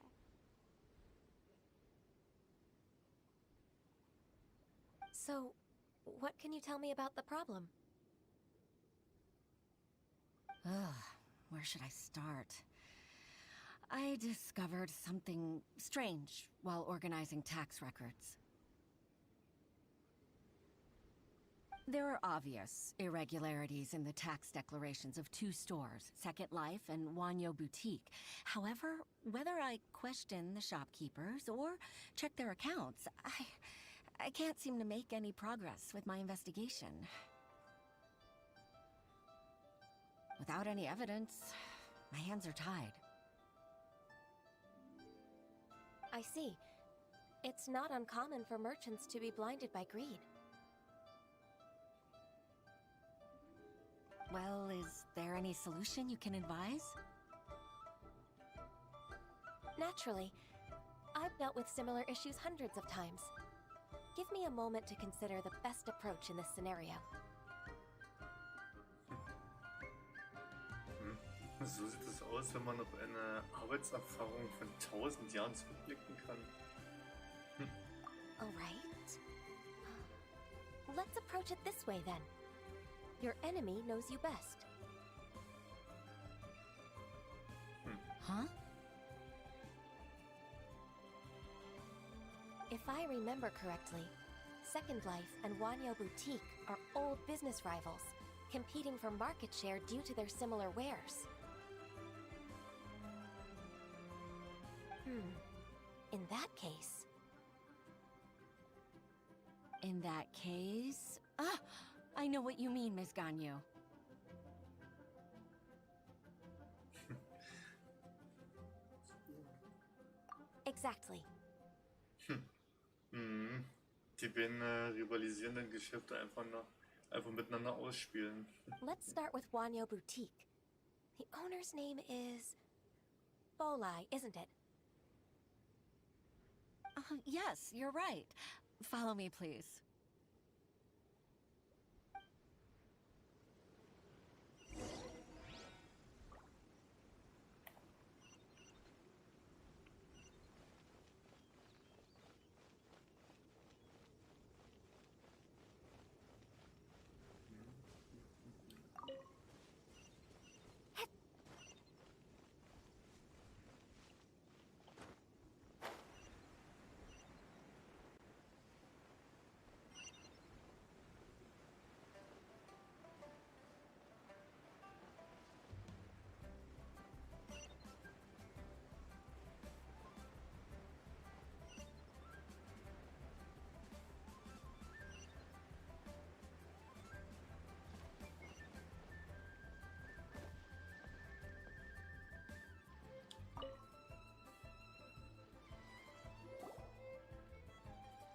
So, what can you tell me about the problem? Ugh, where should I start? I discovered something strange while organizing tax records. There are obvious irregularities in the tax declarations of two stores, Second Life and Wanyo Boutique. However, whether I question the shopkeepers or check their accounts, I can't seem to make any progress with my investigation. Without any evidence, my hands are tied. I see. It's not uncommon for merchants to be blinded by greed. Well, is there any solution you can advise? Naturally. I've dealt with similar issues hundreds of times. Give me a moment to consider the best approach in this scenario. So sieht es aus, wenn man auf eine Arbeitserfahrung von 1000 Jahren zurückblicken kann. Alright. Let's approach it this way then. Your enemy knows you best. Huh? If I remember correctly, Second Life and Wanyo Boutique are old business rivals, competing for market share due to their similar wares. In that case... In that case... Ah! I know what you mean, Ms. Ganyu. Exactly. Die beiden rivalisierenden Geschäfte einfach miteinander ausspielen. Let's start with Wanyo Boutique. The owner's name is... Bolai, isn't it? Yes, you're right. Follow me, please.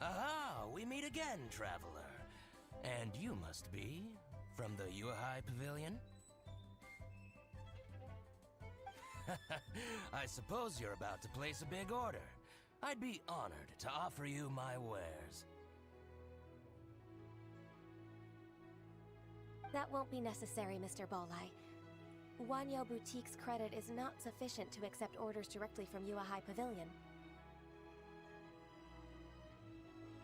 Aha! We meet again, traveler. And you must be from the Yuehai Pavilion? I suppose you're about to place a big order. I'd be honored to offer you my wares. That won't be necessary, Mr. Bolai. Wanyo Boutique's credit is not sufficient to accept orders directly from Yuehai Pavilion.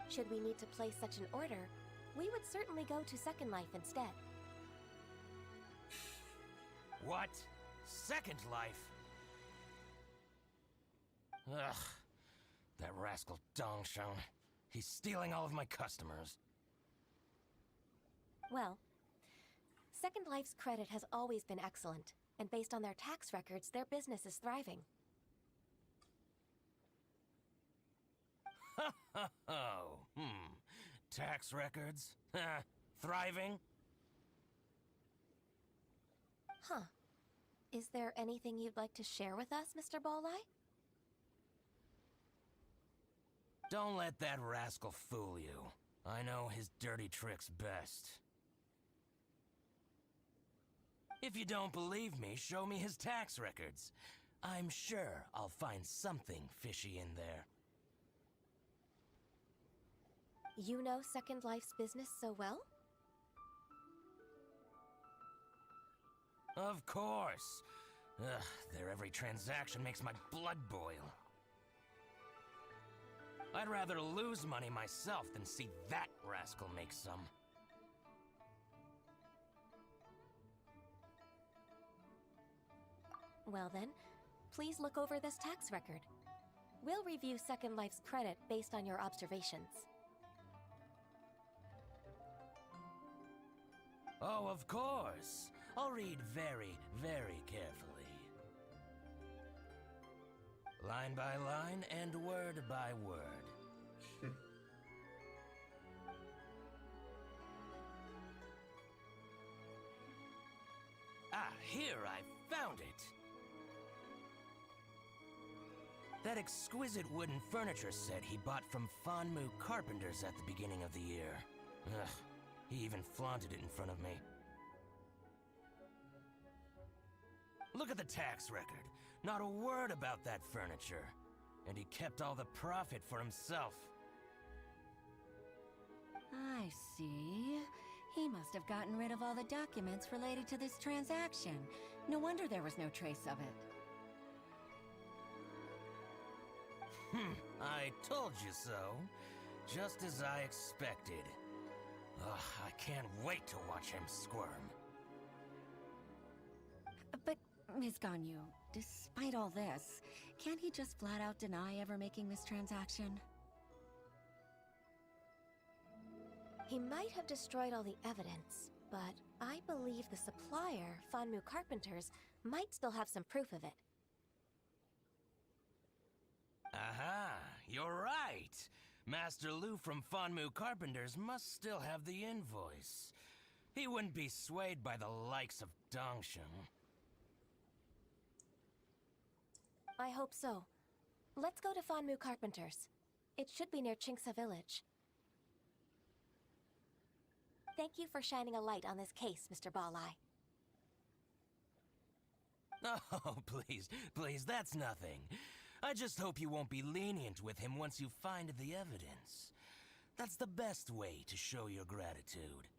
Should we need to place such an order, we would certainly go to Second Life instead. What? Second Life? Ugh. That rascal Dongsheng. He's stealing all of my customers. Well, Second Life's credit has always been excellent, and based on their tax records, their business is thriving. Oh, tax records? Thriving? Huh. Is there anything you'd like to share with us, Mr. Balleye? Don't let that rascal fool you. I know his dirty tricks best. If you don't believe me, show me his tax records. I'm sure I'll find something fishy in there. You know Second Life's business so well? Of course. Ugh, their every transaction makes my blood boil. I'd rather lose money myself than see that rascal make some. Well then, please look over this tax record. We'll review Second Life's credit based on your observations. Oh, of course. I'll read very, very carefully. Line by line and word by word. Ah, here, I found it. That exquisite wooden furniture set he bought from Fonmu Carpenters at the beginning of the year. Ugh, he even flaunted it in front of me. Look at the tax record. Not a word about that furniture. And he kept all the profit for himself. I see. He must have gotten rid of all the documents related to this transaction. No wonder there was no trace of it. I told you so. Just as I expected. Ugh, I can't wait to watch him squirm. But, Ms. Ganyu, despite all this, can't he just flat out deny ever making this transaction? He might have destroyed all the evidence, but I believe the supplier, Fonmu Carpenters, might still have some proof of it. Aha, you're right. Master Lu from Fonmu Carpenters must still have the invoice. He wouldn't be swayed by the likes of Dongsheng. I hope so. Let's go to Fonmu Carpenters. It should be near Chingsa Village. Thank you for shining a light on this case, Mr. Balleye. Oh, please, that's nothing. I just hope you won't be lenient with him once you find the evidence. That's the best way to show your gratitude.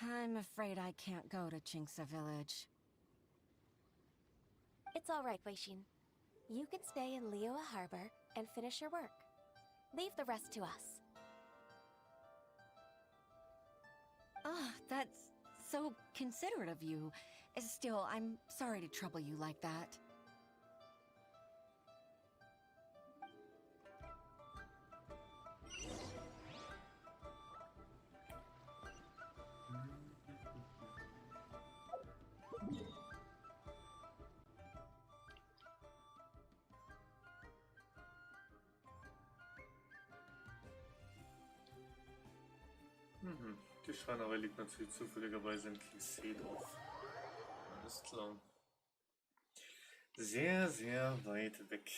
I'm afraid I can't go to Chingsa Village. It's all right, Weishin. You can stay in Liyue Harbor and finish your work. Leave the rest to us. Ah, that's so considerate of you. Still, I'm sorry to trouble you like that. Die Schreinerei liegt natürlich zufälligerweise in Kondensator. Alles klar. Sehr, sehr weit weg.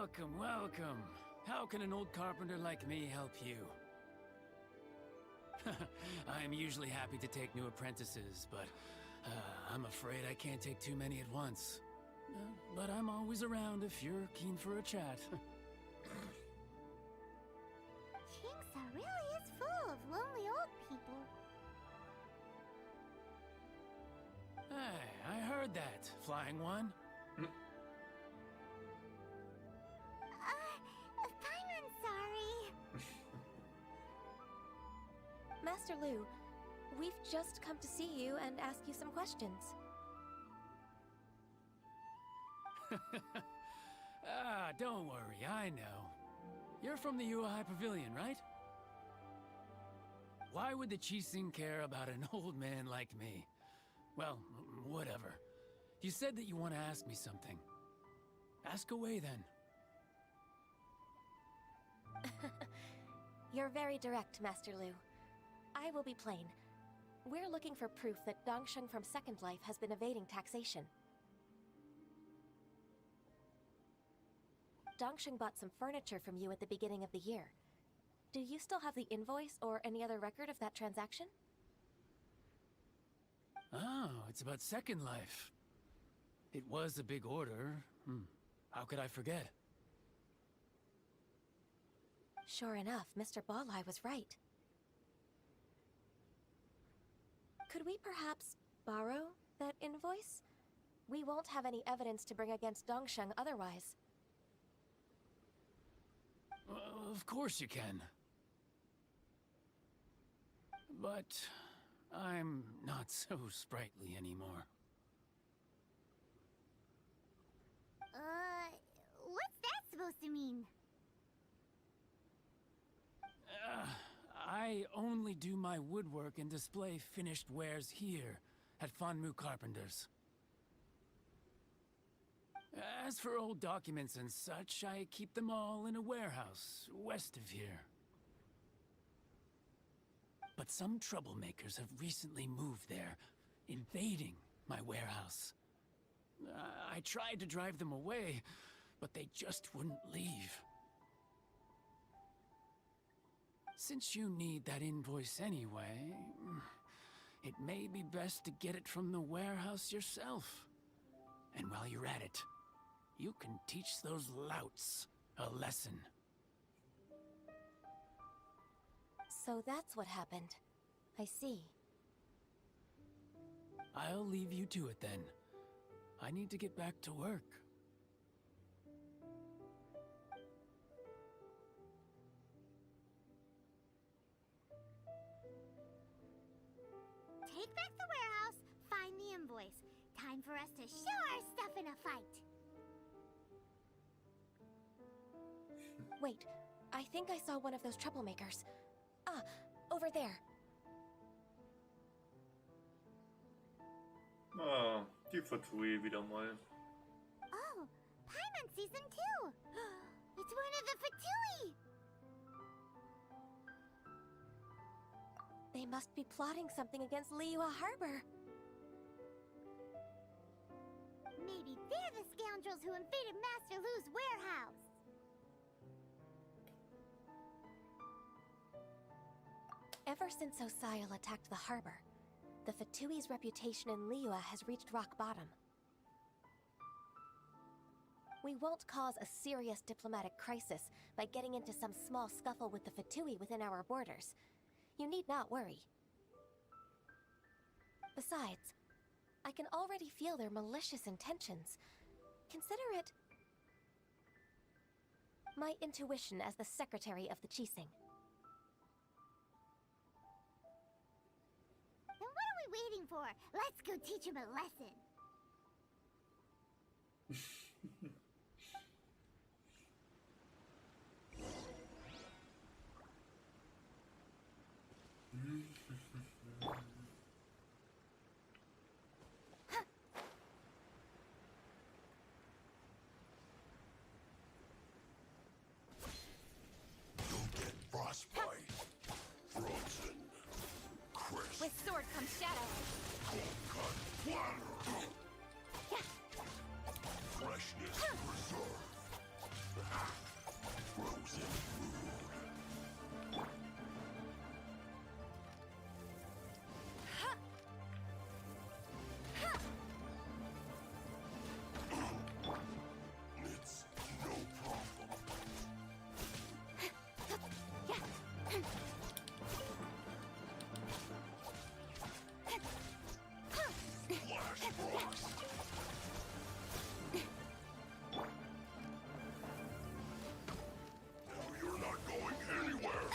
Welcome, welcome. How can an old carpenter like me help you? I am usually happy to take new apprentices, but I'm afraid I can't take too many at once. But I'm always around if you're keen for a chat. Kingsa really is full of lonely old people. Hey, I heard that, Flying One. Paimon's sorry. Master Lu, we've just come to see you and ask you some questions. Don't worry, I know. You're from the UI Pavilion, right? Why would the Qixing care about an old man like me? Well, whatever. You said that you want to ask me something. Ask away, then. You're very direct, Master Lu. I will be plain. We're looking for proof that Dongsheng from Second Life has been evading taxation. Dongsheng bought some furniture from you at the beginning of the year. Do you still have the invoice or any other record of that transaction? Oh, it's about Second Life. It was a big order. How could I forget? Sure enough, Mr. Balai was right. Could we perhaps borrow that invoice? We won't have any evidence to bring against Dongsheng otherwise. Of course you can. But I'm not so sprightly anymore. What's that supposed to mean? I only do my woodwork and display finished wares here at Fanmu Carpenters. As for old documents and such, I keep them all in a warehouse west of here. But some troublemakers have recently moved there, invading my warehouse. I tried to drive them away, but they just wouldn't leave. Since you need that invoice anyway, it may be best to get it from the warehouse yourself. And while you're at it, you can teach those louts a lesson. So that's what happened. I see. I'll leave you to it then. I need to get back to work. Take back the warehouse, find the invoice. Time for us to show our stuff in a fight. Wait, I think I saw one of those troublemakers. Ah, over there. Ah, die Fatui wieder mal. Oh, Paimon sees them too. It's one of the Fatui. They must be plotting something against Liyue Harbor. Maybe they're the scoundrels who invaded Master Lu's warehouse. Ever since Osial attacked the harbor, the Fatui's reputation in Liyue has reached rock bottom. We won't cause a serious diplomatic crisis by getting into some small scuffle with the Fatui within our borders. You need not worry. Besides, I can already feel their malicious intentions. Consider it my intuition as the secretary of the Qixing. Then what are we waiting for? Let's go teach him a lesson. Frostbite, frozen, crisp, With sword comes shadow. cold-cut flatter, freshness preserved. Frozen food. It's no problem. Flash frost. Now you're not going anywhere.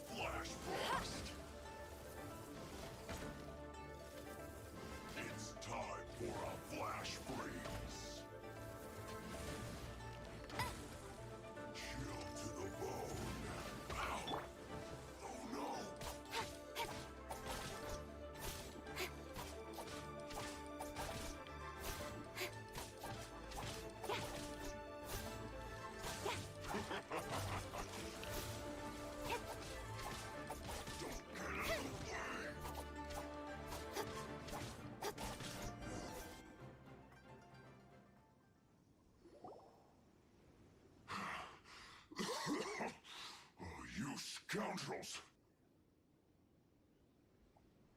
Flash frost. It's time for a flash freeze. Chill to the bone. Ow. Oh no. Don't get in the way. Oh, you scoundrels!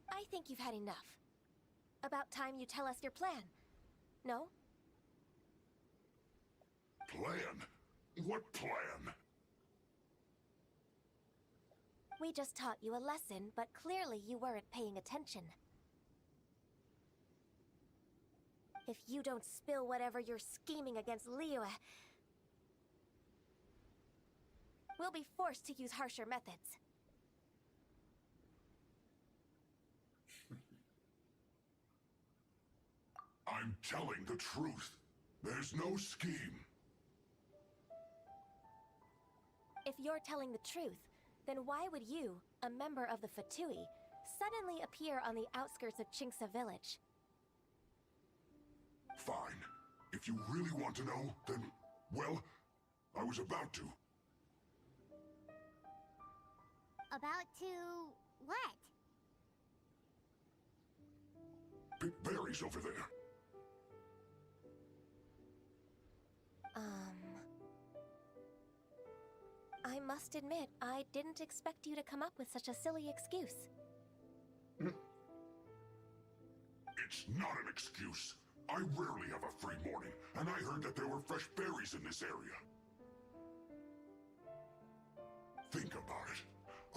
I think you've had enough. About time you tell us your plan. No? Plan? What plan? We just taught you a lesson, but clearly you weren't paying attention. If you don't spill whatever you're scheming against Liyue, we'll be forced to use harsher methods. I'm telling the truth. There's no scheme. If you're telling the truth, then why would you, a member of the Fatui, suddenly appear on the outskirts of Qingce village? Fine. If you really want to know, then, well, I was about to. About to what? Pick berries over there. I must admit, I didn't expect you to come up with such a silly excuse. It's not an excuse. I rarely have a free morning, and I heard that there were fresh berries in this area. Think about it.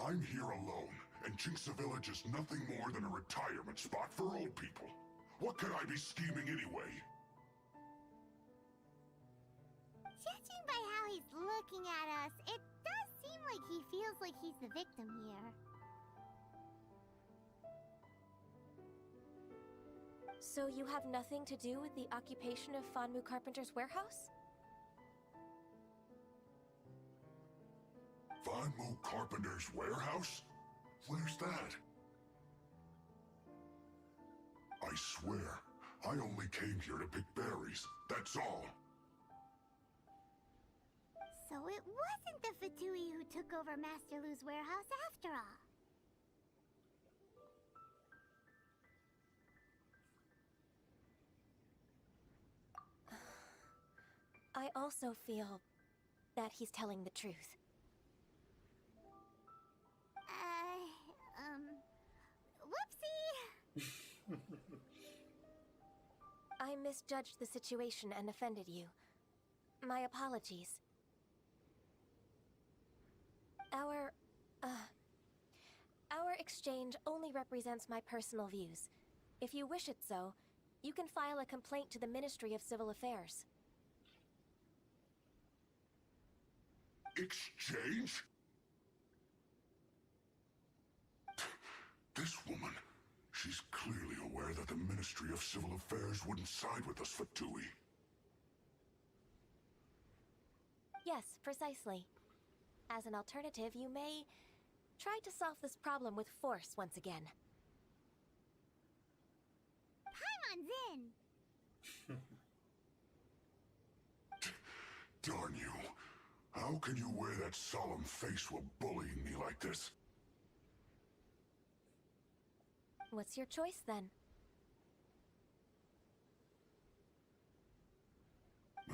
I'm here alone, and Qingce Village is nothing more than a retirement spot for old people. What could I be scheming anyway? Judging by how he's looking at us, it does seem like he feels like he's the victim here. So you have nothing to do with the occupation of Fanmu Carpenter's warehouse? Fanmu Carpenter's warehouse? Where's that? I swear, I only came here to pick berries. That's all. So it wasn't the Fatui who took over Master Lu's warehouse after all. I also feel that he's telling the truth. Whoopsie! I misjudged the situation and offended you. My apologies. Our exchange only represents my personal views. If you wish it so, you can file a complaint to the Ministry of Civil Affairs. Exchange? This woman, she's clearly aware that the Ministry of Civil Affairs wouldn't side with us, Fatui. Yes, precisely. As an alternative, you may try to solve this problem with force once again. Paimon's in! Darn you. I How can you wear that solemn face while bullying me like this? What's your choice then?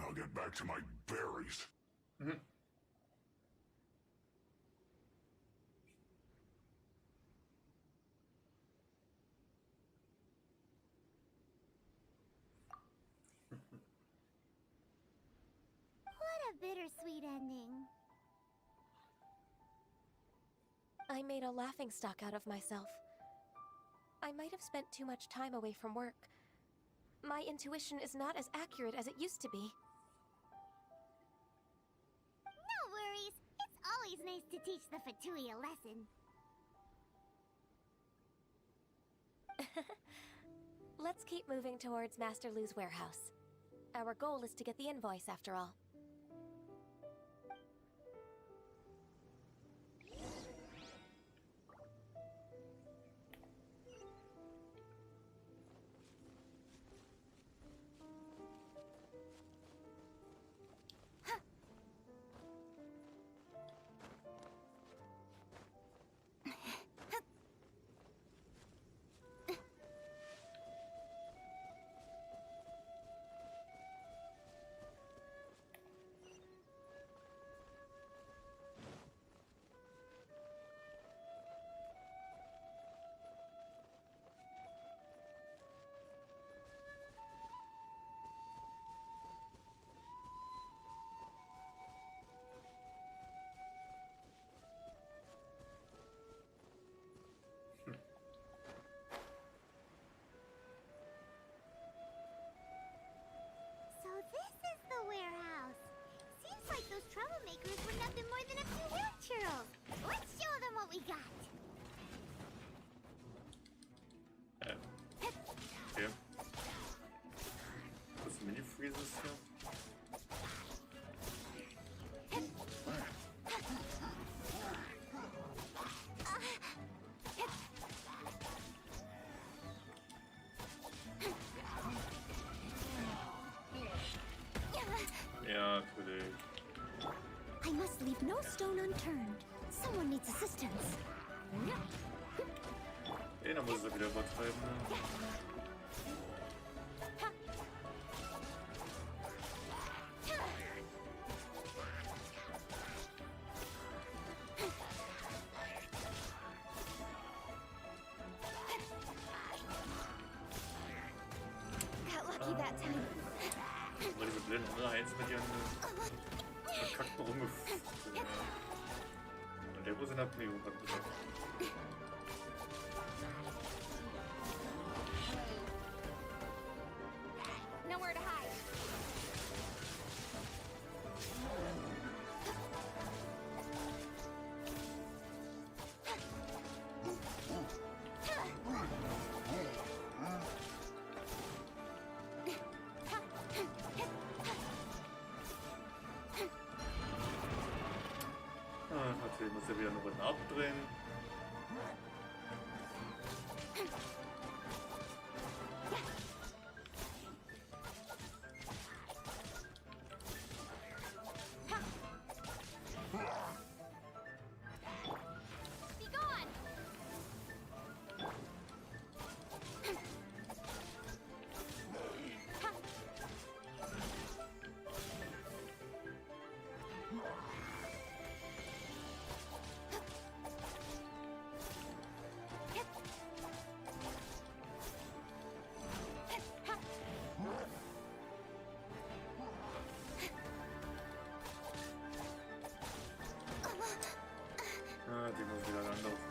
I'll get back to my berries. What a bittersweet ending. I made a laughingstock out of myself. I might have spent too much time away from work. My intuition is not as accurate as it used to be. No worries. It's always nice to teach the Fatui a lesson. Let's keep moving towards Master Lu's warehouse. Our goal is to get the invoice after all. So this is the warehouse. Seems like those troublemakers were nothing more than a few hair churls. Let's show them what we got. Okay. Was Mini-Freezes hier? Ja, Kollege. I must leave no stone unturned. Someone needs assistance. Ey, da muss er wieder übertreiben. Ne? Got lucky that time. Immer diese blinden Eins mit ihren verkackten rumgefunden. Und der muss in der Pneu hat gesagt. Nowhere to hide. Ah, natürlich muss er wieder eine Runde abdrehen. Be gone. Ah, die muss wieder anlaufen.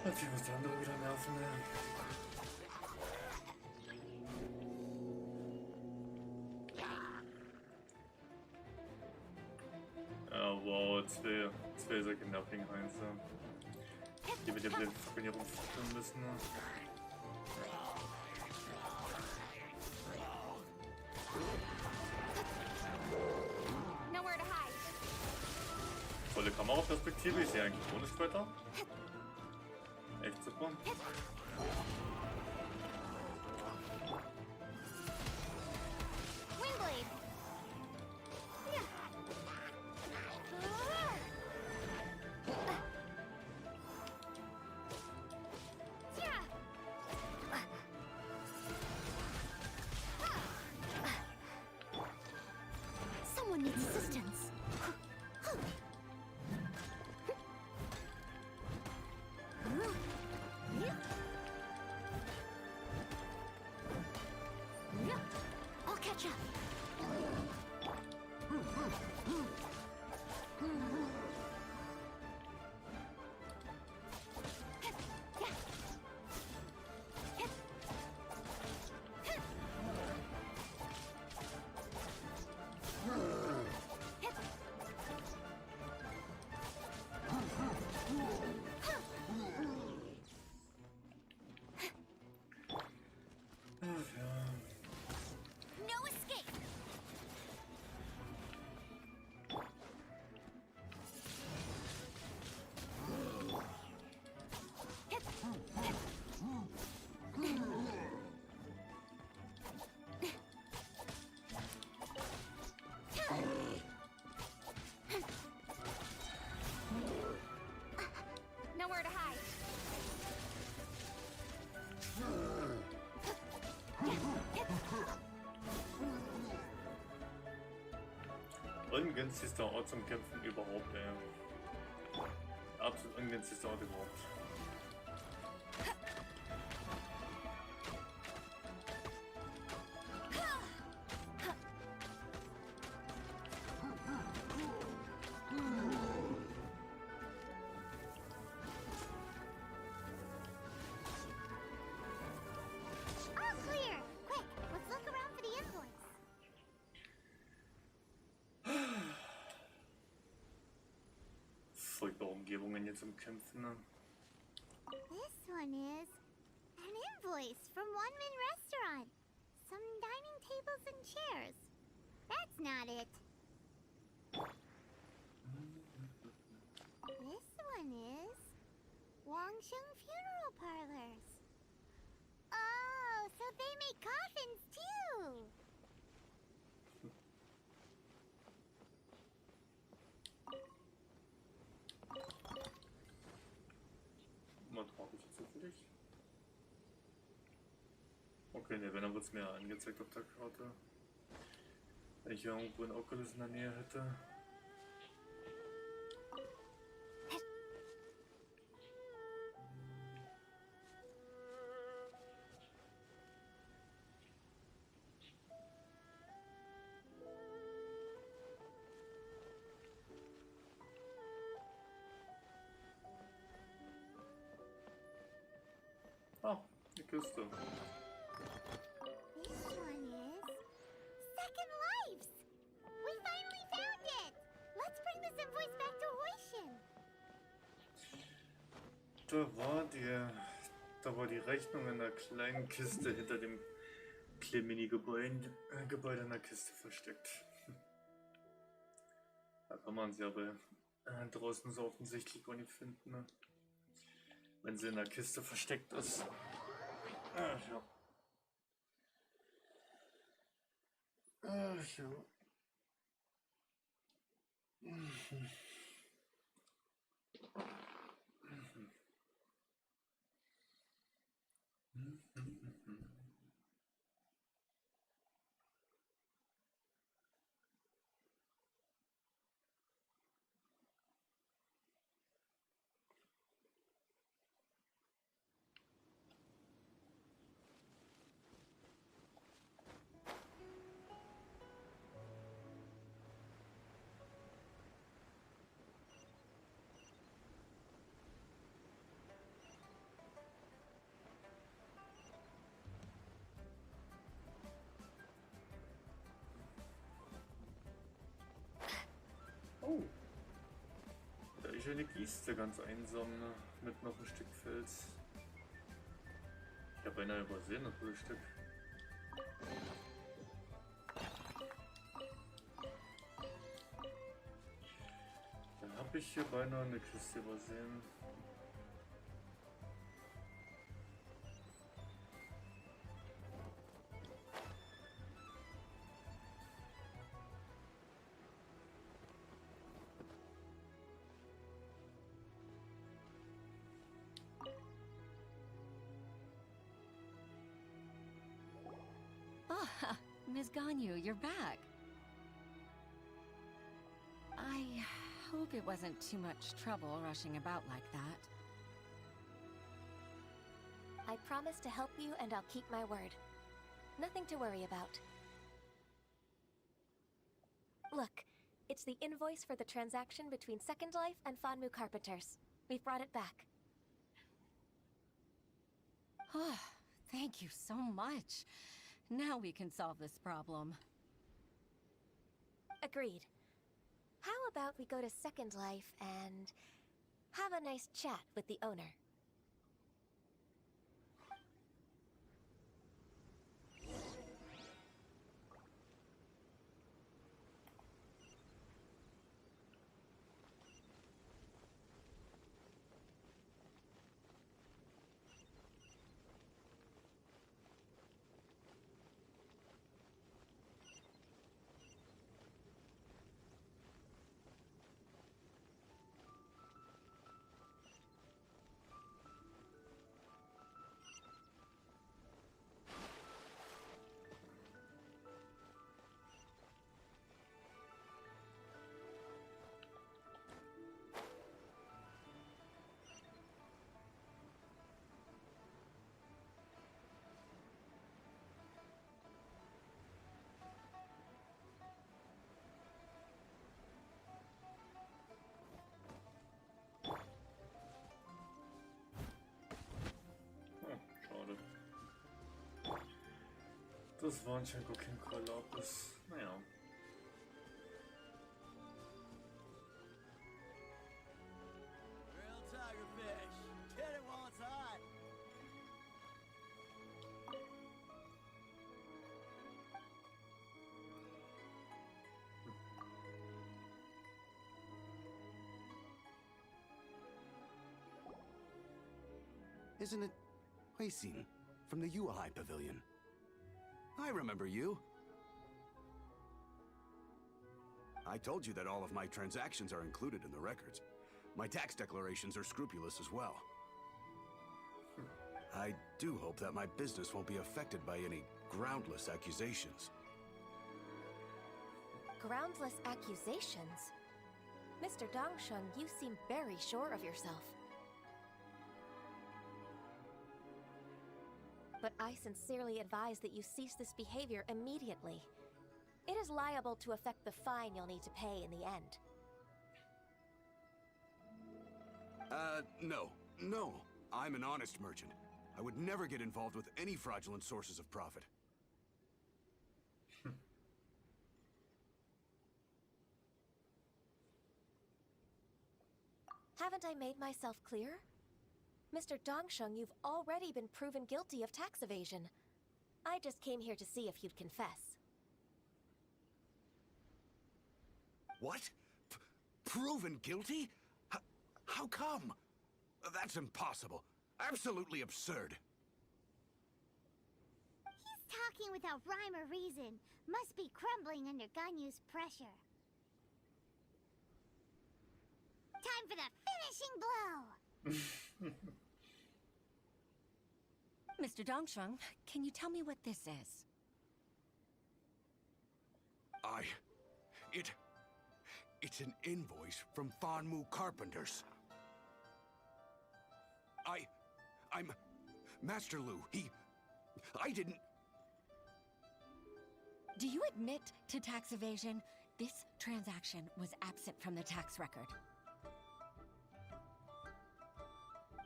Die muss der andere wieder nerven. Ne? Ja, wow, zwei solche nervigen Heinz. Die mit dem blinden Fuck hier rumfuttern müssen. Ne? Nowhere to hide. Volle Kameraperspektive, ich sehe eigentlich ohne Spretter. Echt super. Windblade. Ungünstigster Ort zum Kämpfen überhaupt, ey. Absolut ungünstigster Ort überhaupt. All clear! Quick, let's look around for the invoice. Furchtbare Umgebungen hier zum Kämpfen, ne? This one is an invoice from One-Man Restaurant. Some dining tables and chairs. That's not it. This one is Wangsheng Funeral Parlors. Oh, so they make coffins too. Was brauche ich jetzt zufällig? Okay, ne, wenn dann wird es mir angezeigt auf der Karte. Wenn ich irgendwo ein Oculus in der Nähe hätte. Ah, die Kiste. This one is Second Lives. We finally found it. Let's bring this invoice back to Huishin. Da war die Rechnung in der kleinen Kiste hinter dem Klemini-Gebäude in der Kiste versteckt. Da kann man sie aber draußen so offensichtlich gar nicht finden, ne? Wenn sie in der Kiste versteckt ist. Ach ja. Ach ja. Oh, da ist eine Kiste ganz einsam, ne? Mit noch ein Stück Fels. Ich habe beinahe übersehen, das gute Stück. Dann habe ich hier beinahe eine Kiste übersehen. Ah, Ms. Ganyu, you're back. I hope it wasn't too much trouble rushing about like that. I promise to help you and I'll keep my word. Nothing to worry about. Look, it's the invoice for the transaction between Second Life and Fanmu Carpenters. We've brought it back. Oh, thank you so much. Now we can solve this problem. Agreed. How about we go to Second Life and have a nice chat with the owner? Das war anscheinend gar kein Kollaps. Naja. Real tiger fish. Get it while it's hot. Isn't it Huixin from the Yuehai Pavilion? I remember you. I told you that all of my transactions are included in the records. My tax declarations are scrupulous as well. I do hope that my business won't be affected by any groundless accusations. Groundless accusations? Mr. Dongsheng, you seem very sure of yourself. But I sincerely advise that you cease this behavior immediately. It is liable to affect the fine you'll need to pay in the end. No. I'm an honest merchant. I would never get involved with any fraudulent sources of profit. Haven't I made myself clear? Mr. Dongsheng, you've already been proven guilty of tax evasion. I just came here to see if you'd confess. What? Proven guilty? How come? That's impossible. Absolutely absurd. He's talking without rhyme or reason. Must be crumbling under Ganyu's pressure. Time for the finishing blow! Mr. Dongsheng, can you tell me what this is? It's an invoice from Fanmu Carpenters. I'm Master Lu. I didn't... Do you admit to tax evasion? This transaction was absent from the tax record.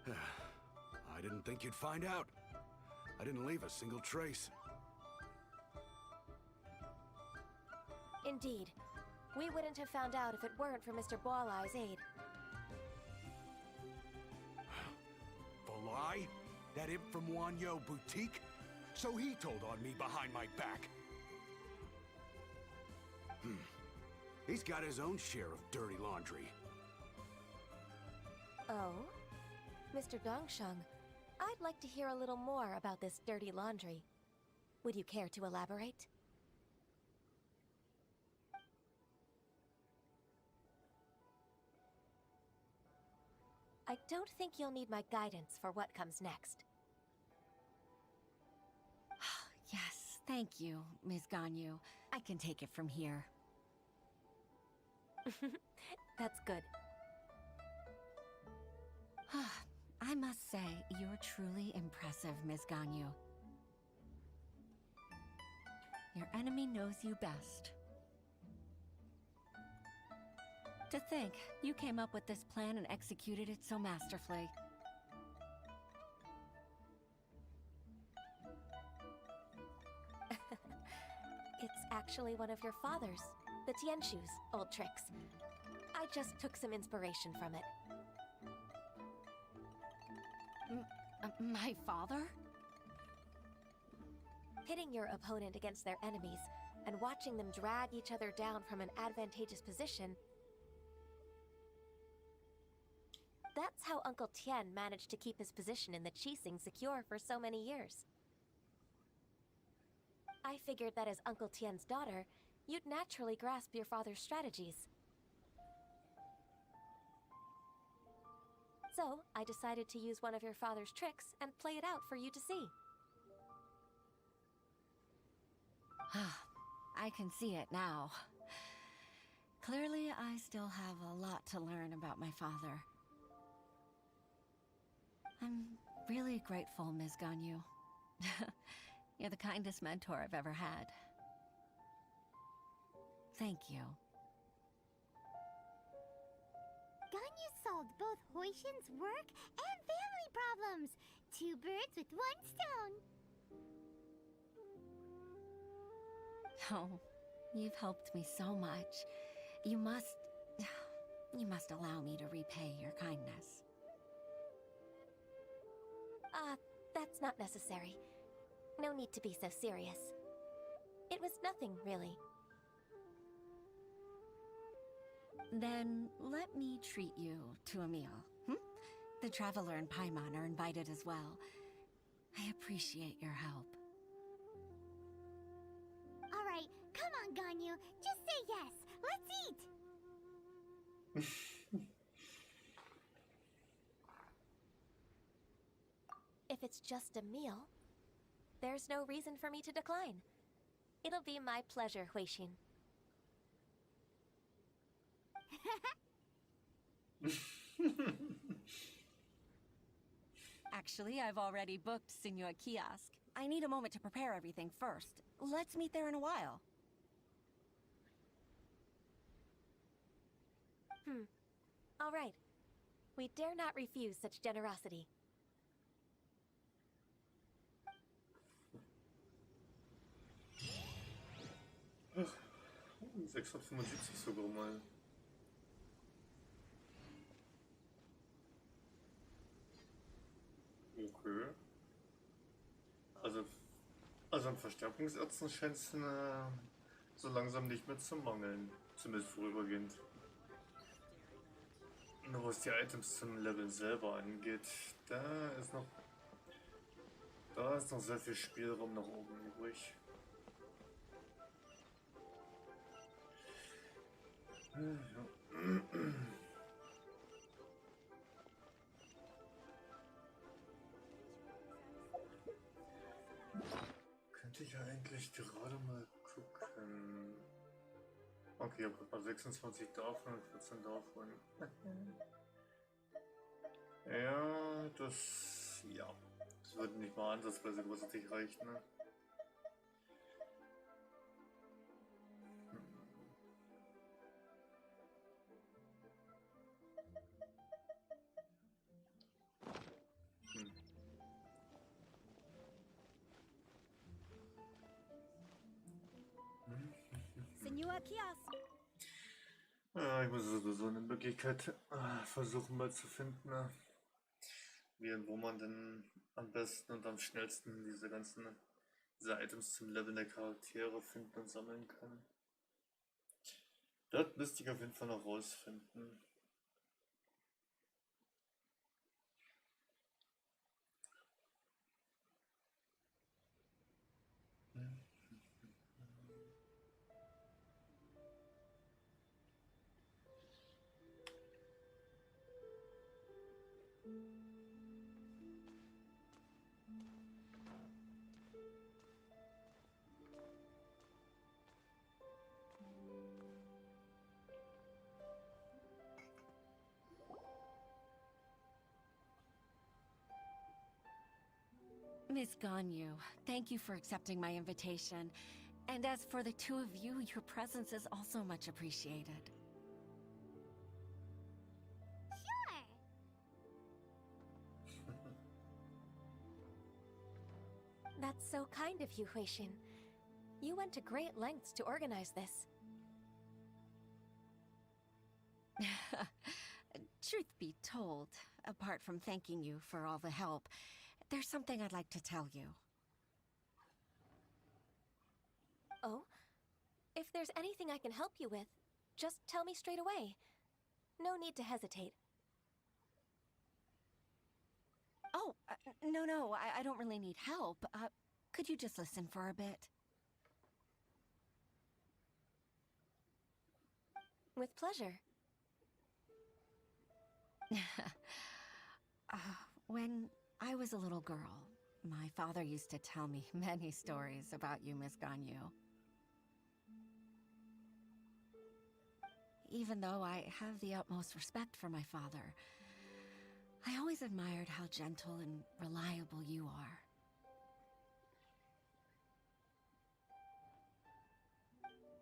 I didn't think you'd find out. I didn't leave a single trace. Indeed. We wouldn't have found out if it weren't for Mr. Boalai's aid. Bolai? That imp from Wanyo Boutique? So he told on me behind my back. He's got his own share of dirty laundry. Oh? Mr. Dongsheng, I'd like to hear a little more about this dirty laundry. Would you care to elaborate? I don't think you'll need my guidance for what comes next. Yes, thank you, Ms. Ganyu. I can take it from here. That's good. I must say, you're truly impressive, Ms. Ganyu. Your enemy knows you best. To think, you came up with this plan and executed it so masterfully. It's actually one of your father's, the Tianshu's, old tricks. I just took some inspiration from it. My father? Pitting your opponent against their enemies and watching them drag each other down from an advantageous position. That's how Uncle Tian managed to keep his position in the Qixing secure for so many years. I figured that as Uncle Tian's daughter, you'd naturally grasp your father's strategies. So, I decided to use one of your father's tricks and play it out for you to see. I can see it now. Clearly, I still have a lot to learn about my father. I'm really grateful, Ms. Ganyu. You're the kindest mentor I've ever had. Thank you. Ganyu solved both Huixin's work and family problems. 2 birds with 1 stone. Oh, you've helped me so much. You must allow me to repay your kindness. That's not necessary. No need to be so serious. It was nothing, really. Then let me treat you to a meal, hmm? The Traveler and Paimon are invited as well. I appreciate your help. Alright, come on, Ganyu. Just say yes. Let's eat! If it's just a meal, there's no reason for me to decline. It'll be my pleasure, Huixin. Actually, I've already booked Senor Kiosk. I need a moment to prepare everything first. Let's meet there in a while. All right. We dare not refuse such generosity. 675 sogar mal. Okay. Also an Verstärkungsärzten scheint es so langsam nicht mehr zu mangeln. Zumindest vorübergehend. Nur was die Items zum Leveln selber angeht, da ist noch sehr viel Spielraum nach oben übrig. Könnte ich ja eigentlich gerade mal gucken. Okay, ich habe mal 26 davon und 14 davon. Ja, das würde nicht mal ansatzweise großartig reichen. Ne? Senor Kiosk. Ja, ich muss sowieso eine Möglichkeit versuchen mal zu finden, ne? Wie und wo man denn am besten und am schnellsten diese Items zum Leveln der Charaktere finden und sammeln kann. Das müsste ich auf jeden Fall noch rausfinden. Miss Ganyu, thank you for accepting my invitation. And as for the two of you, your presence is also much appreciated. Sure! That's so kind of you, Huixin. You went to great lengths to organize this. Truth be told, apart from thanking you for all the help, there's something I'd like to tell you. Oh? If there's anything I can help you with, just tell me straight away. No need to hesitate. Oh, no, I don't really need help. Could you just listen for a bit? With pleasure. When I was a little girl, my father used to tell me many stories about you, Miss Ganyu. Even though I have the utmost respect for my father, I always admired how gentle and reliable you are.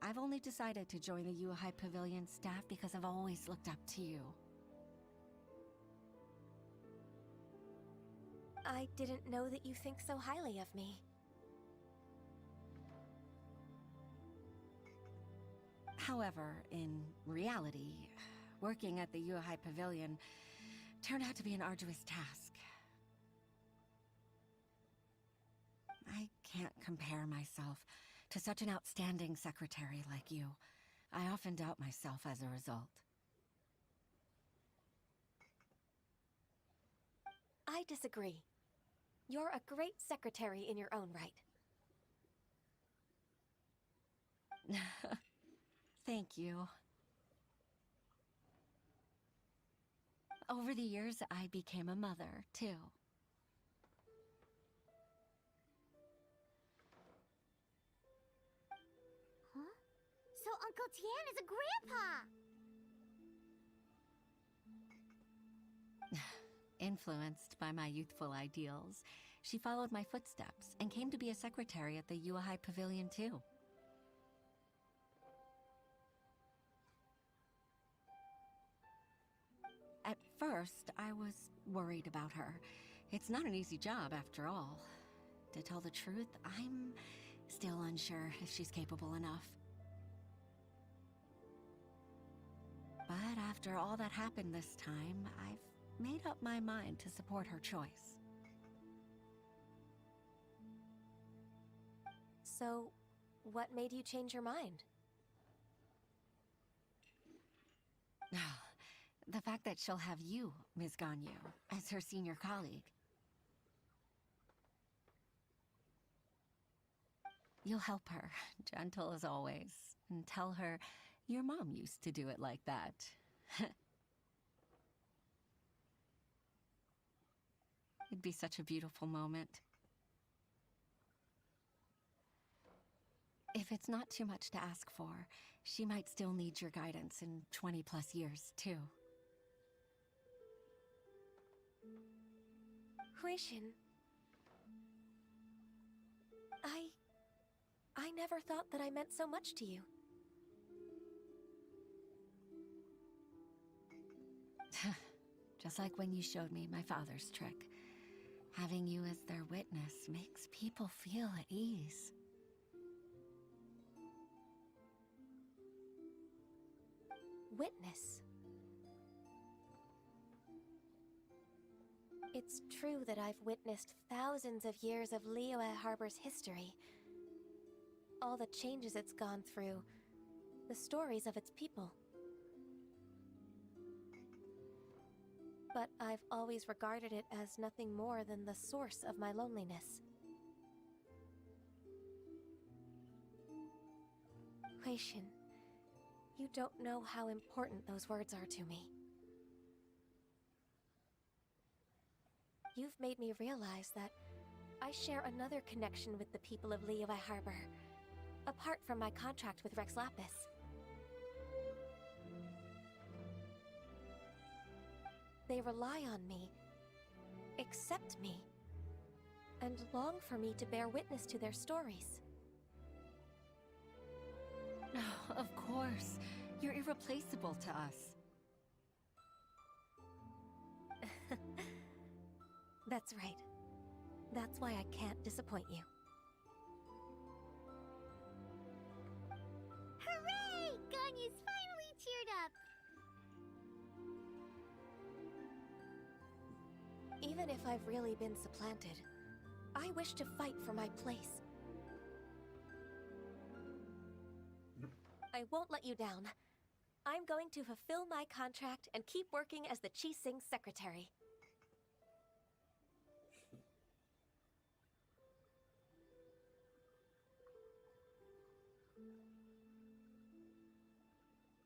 I've only decided to join the Yuhai Pavilion staff because I've always looked up to you. I didn't know that you think so highly of me. However, in reality, working at the Yuhai Pavilion turned out to be an arduous task. I can't compare myself to such an outstanding secretary like you. I often doubt myself as a result. I disagree. You're a great secretary in your own right. Thank you. Over the years, I became a mother, too. Huh? So Uncle Tian is a grandpa! Influenced by my youthful ideals, she followed my footsteps and came to be a secretary at the Yuhai Pavilion, too. At first, I was worried about her. It's not an easy job, after all. To tell the truth, I'm still unsure if she's capable enough. But after all that happened this time, I've made up my mind to support her choice. So, what made you change your mind? The fact that she'll have you, Ms. Ganyu, as her senior colleague. You'll help her, gentle as always, and tell her your mom used to do it like that. It'd be such a beautiful moment. If it's not too much to ask for, she might still need your guidance in 20+ years, too. Huishin. I never thought that I meant so much to you. Just like when you showed me my father's trick. Having you as their witness makes people feel at ease. Witness. It's true that I've witnessed thousands of years of Liyue Harbor's history. All the changes it's gone through, the stories of its people. But I've always regarded it as nothing more than the source of my loneliness. Huishin, you don't know how important those words are to me. You've made me realize that I share another connection with the people of Liyue Harbor, apart from my contract with Rex Lapis. They rely on me, accept me, and long for me to bear witness to their stories. Oh, of course. You're irreplaceable to us. That's right. That's why I can't disappoint you. Hooray! Ganyu's finally cheered up! Even if I've really been supplanted, I wish to fight for my place. I won't let you down. I'm going to fulfill my contract and keep working as the Qixing secretary.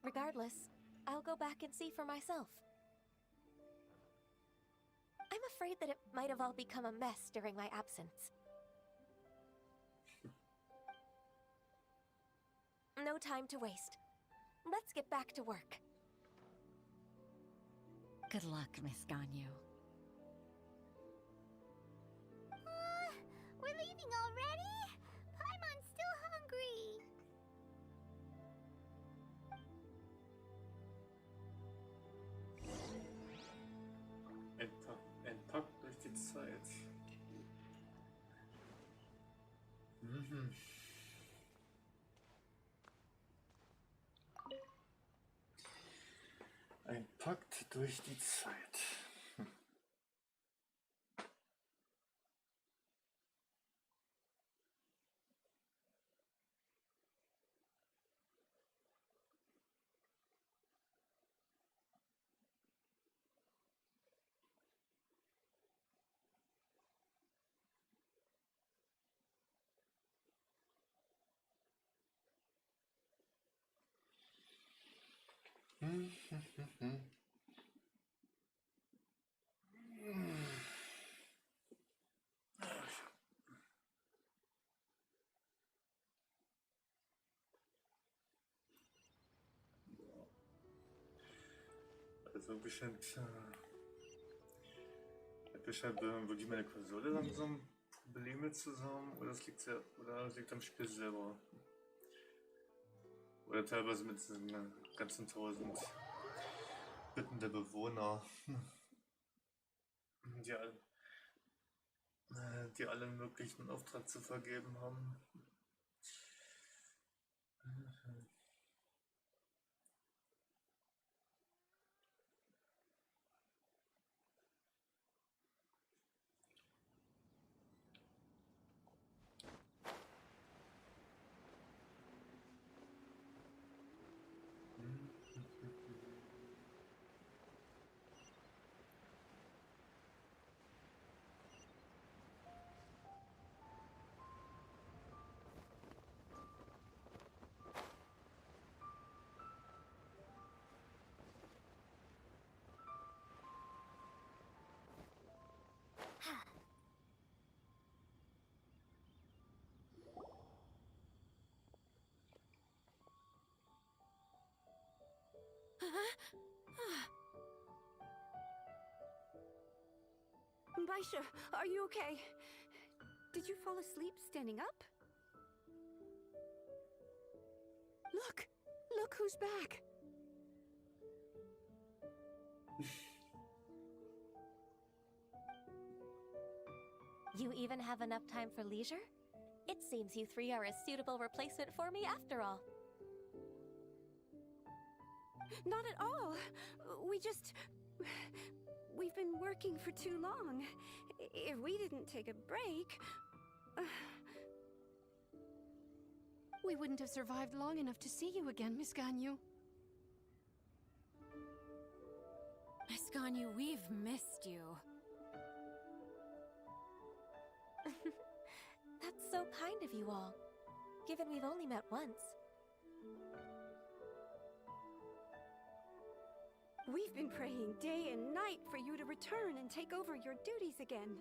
Regardless, I'll go back and see for myself. I'm afraid that it might have all become a mess during my absence. No time to waste. Let's get back to work. Good luck, Miss Ganyu. We're leaving already? Paimon's still hungry. Entpackt durch die Zeit. Mhm. Artefakt durch die Zeit. Also scheint wirklich meine Konsole langsam Probleme zusammen, oder es liegt am Spiel selber. Oder teilweise mit diesen ganzen 1000 Bitten der Bewohner, die alle möglichen Auftrag zu vergeben haben. Baisha, are you okay? Did you fall asleep standing up? Look who's back. You even have enough time for leisure? It seems you three are a suitable replacement for me after all. Not at all. We've been working for too long. If we didn't take a break... We wouldn't have survived long enough to see you again, Miss Ganyu. Miss Ganyu, we've missed you. That's so kind of you all, given we've only met once. We've been praying day and night for you to return and take over your duties again.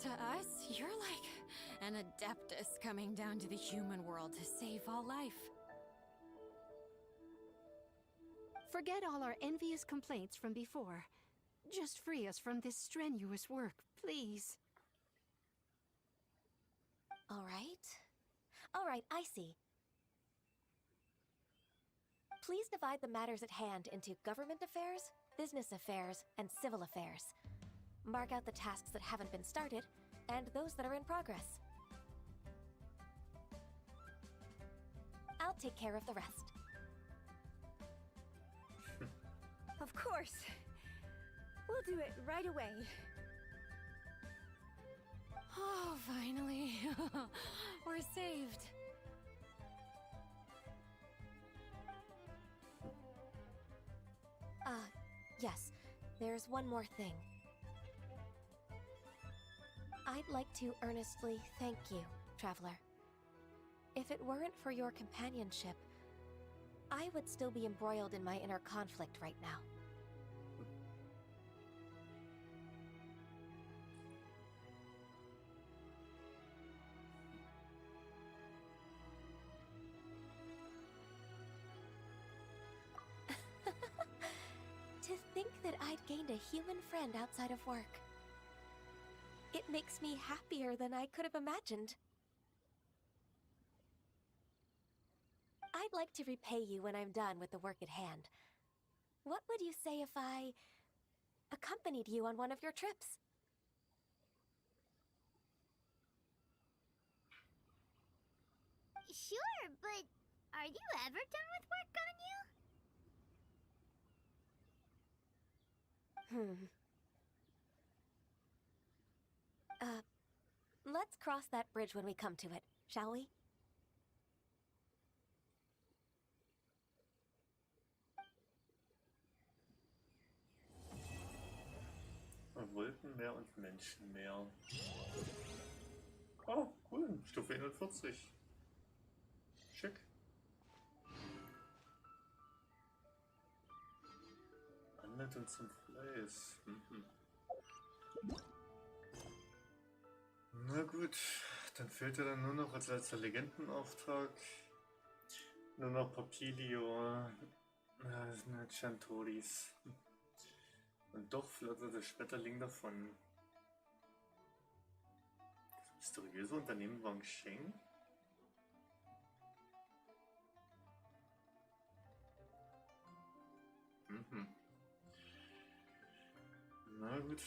To us, you're like an adeptus coming down to the human world to save all life. Forget all our envious complaints from before. Just free us from this strenuous work, please. All right, I see. Please divide the matters at hand into government affairs, business affairs, and civil affairs. Mark out the tasks that haven't been started, and those that are in progress. I'll take care of the rest. Of course. We'll do it right away. Oh, finally. We're saved. Yes. There's one more thing. I'd like to earnestly thank you, Traveler. If it weren't for your companionship, I would still be embroiled in my inner conflict right now. To think that I'd gained a human friend outside of work. It makes me happier than I could have imagined. I'd like to repay you when I'm done with the work at hand. What would you say if I accompanied you on one of your trips? Sure, but Are you ever done with work, Ganyu? Let's cross that bridge when we come to it, shall we? Wolkenmeer und Menschenmeer. Oh, cool. Stufe 41. Schick. Anleitung zum Fleiß. Na gut, dann fehlt ja dann nur noch als letzter Legendenauftrag nur noch Papilio, Chantoris. Und doch flattert der Schmetterling davon. Das mysteriöse Unternehmen Wangsheng? Na gut.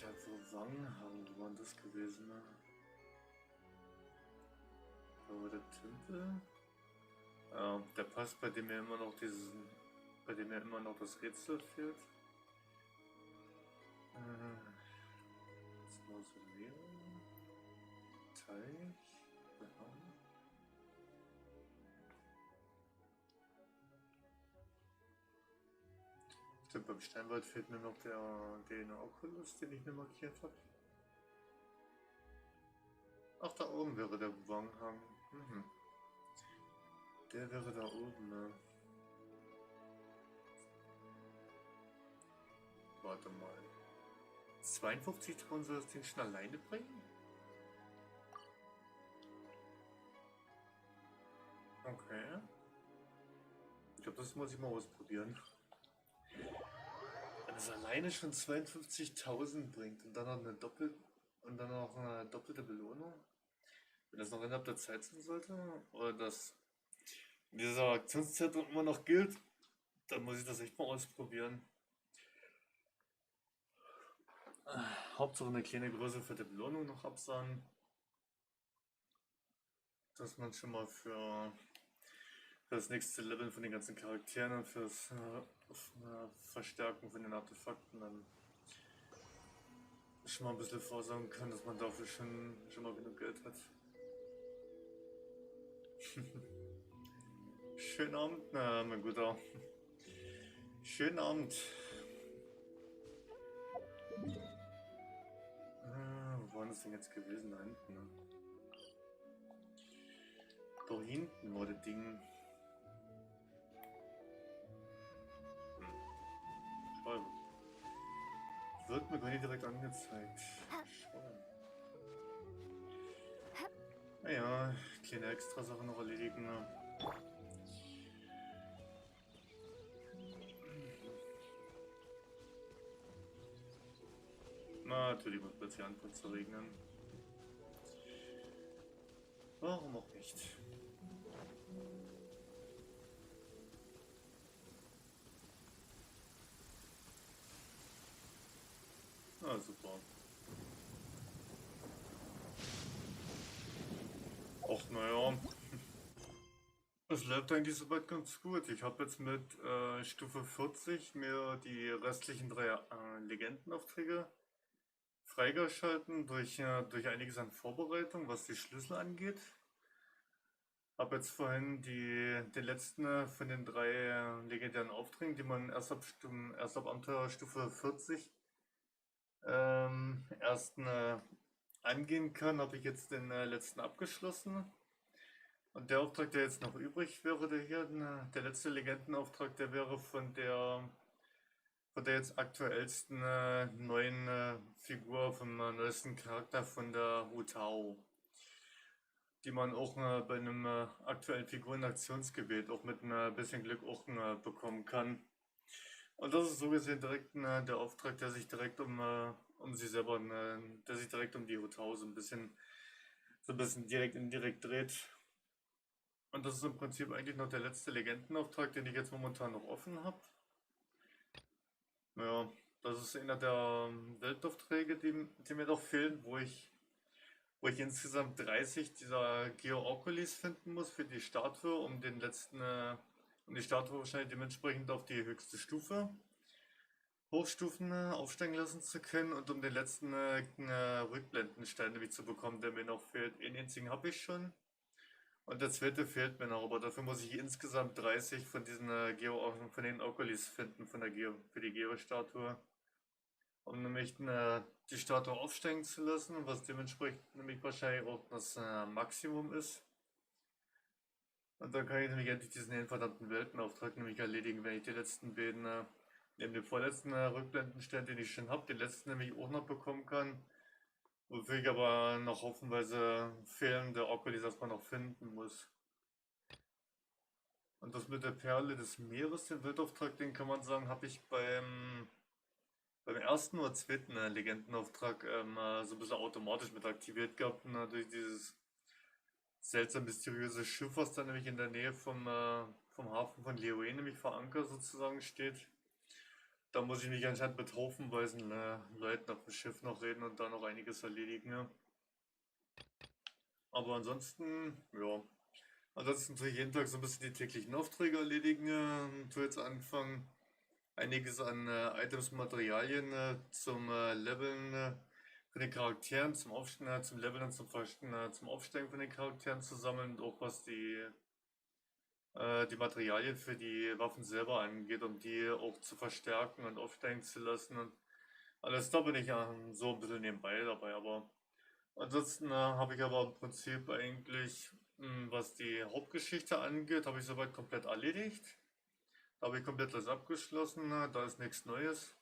Der Wang-Hang, wo war das gewesen? Ne? Da war der Tempel. Der Pass, bei dem mir immer noch das Rätsel fehlt. Das Mausoleum. Teich. Stimmt, beim Steinwald fehlt mir noch der Oculus, den ich mir markiert habe. Ach, da oben wäre der Wanghang. Der wäre da oben, ne? Warte mal. 52.000 soll das Ding schon alleine bringen? Okay. Ich glaube, das muss ich mal ausprobieren. Wenn es alleine schon 52.000 bringt und dann noch eine doppelte Belohnung, wenn das noch innerhalb der Zeit sein sollte, oder dass dieser Aktionszeitraum immer noch gilt, dann muss ich das echt mal ausprobieren. Hauptsache eine kleine Größe für die Belohnung noch absahen, dass man schon mal für das nächste Level von den ganzen Charakteren und fürs Verstärken von den Artefakten dann schon mal ein bisschen vorsagen kann, dass man dafür schon mal genug Geld hat. Schönen Abend, mein Guter. Schönen Abend. Wo war das denn jetzt gewesen? Da hinten, ne? Da hinten war das Ding. Schreibe. Wird mir gar nicht direkt angezeigt. Schreibe. Naja, kleine Extra-Sachen noch erledigen. Ne? Natürlich wird plötzlich anfangen zu regnen. Warum auch nicht? Na super. Ach naja. Es läuft eigentlich soweit ganz gut. Ich habe jetzt mit Stufe 40 mir die restlichen 3 Legendenaufträge freigeschalten durch einiges an Vorbereitung, was die Schlüssel angeht. Habe jetzt vorhin den letzten von den 3 legendären Aufträgen, die man erst ab Abenteuerstufe 40 angehen kann, habe ich jetzt den letzten abgeschlossen. Und der Auftrag, der jetzt noch übrig wäre, der letzte Legendenauftrag, der wäre von der jetzt aktuellsten neuen Figur, vom neuesten Charakter von der Hutao, die man auch bei einem aktuellen Figuren-Aktionsgebiet auch mit ein bisschen Glück auch bekommen kann. Und das ist so gesehen direkt der Auftrag, der sich direkt um sie selber, der sich direkt um die Hutao so ein bisschen direkt indirekt dreht. Und das ist im Prinzip eigentlich noch der letzte Legendenauftrag, den ich jetzt momentan noch offen habe. Ja, das ist einer der Weltaufträge, die mir noch fehlen, wo ich wo ich insgesamt 30 dieser Geo-Oculis finden muss für die Statue, um die Statue wahrscheinlich dementsprechend auf die höchste Stufe Hochstufen aufsteigen lassen zu können und um den letzten Rückblendenstein nämlich zu bekommen, der mir noch fehlt. Den einzigen habe ich schon und der zweite fehlt mir noch, aber dafür muss ich insgesamt 30 von diesen von den Oculis finden für die Geo-Statue, um nämlich die Statue aufsteigen zu lassen, was dementsprechend nämlich wahrscheinlich auch das Maximum ist. Und dann kann ich nämlich endlich diesen verdammten Weltenauftrag nämlich erledigen, wenn ich die letzten beiden, neben dem vorletzten Rückblendenstein, den ich schon habe, den letzten nämlich auch noch bekommen kann. Wofür ich aber noch hoffenweise fehlende Oculis erstmal noch finden muss. Und das mit der Perle des Meeres, den Weltauftrag, den kann man sagen, habe ich beim ersten oder zweiten Legendenauftrag so ein bisschen automatisch mit aktiviert gehabt, durch dieses seltsam mysteriöse Schiff, was dann nämlich in der Nähe vom Hafen von Liyue nämlich vor Anker sozusagen steht. Da muss ich mich anscheinend mit haufenweisen Leuten auf dem Schiff noch reden und da noch einiges erledigen. Ja. Aber ansonsten, ja. Ansonsten tue ich jeden Tag so ein bisschen die täglichen Aufträge erledigen. Tue jetzt anfangen, einiges an Items, Materialien zum Leveln von den Charakteren, zum Leveln und zum Aufsteigen von den Charakteren zu sammeln und auch was die Materialien für die Waffen selber angeht, um die auch zu verstärken und aufsteigen zu lassen und alles. Da bin ich ja so ein bisschen nebenbei dabei, aber ansonsten habe ich aber im Prinzip eigentlich, was die Hauptgeschichte angeht, habe ich soweit komplett erledigt. Da habe ich komplett das abgeschlossen, da ist nichts Neues.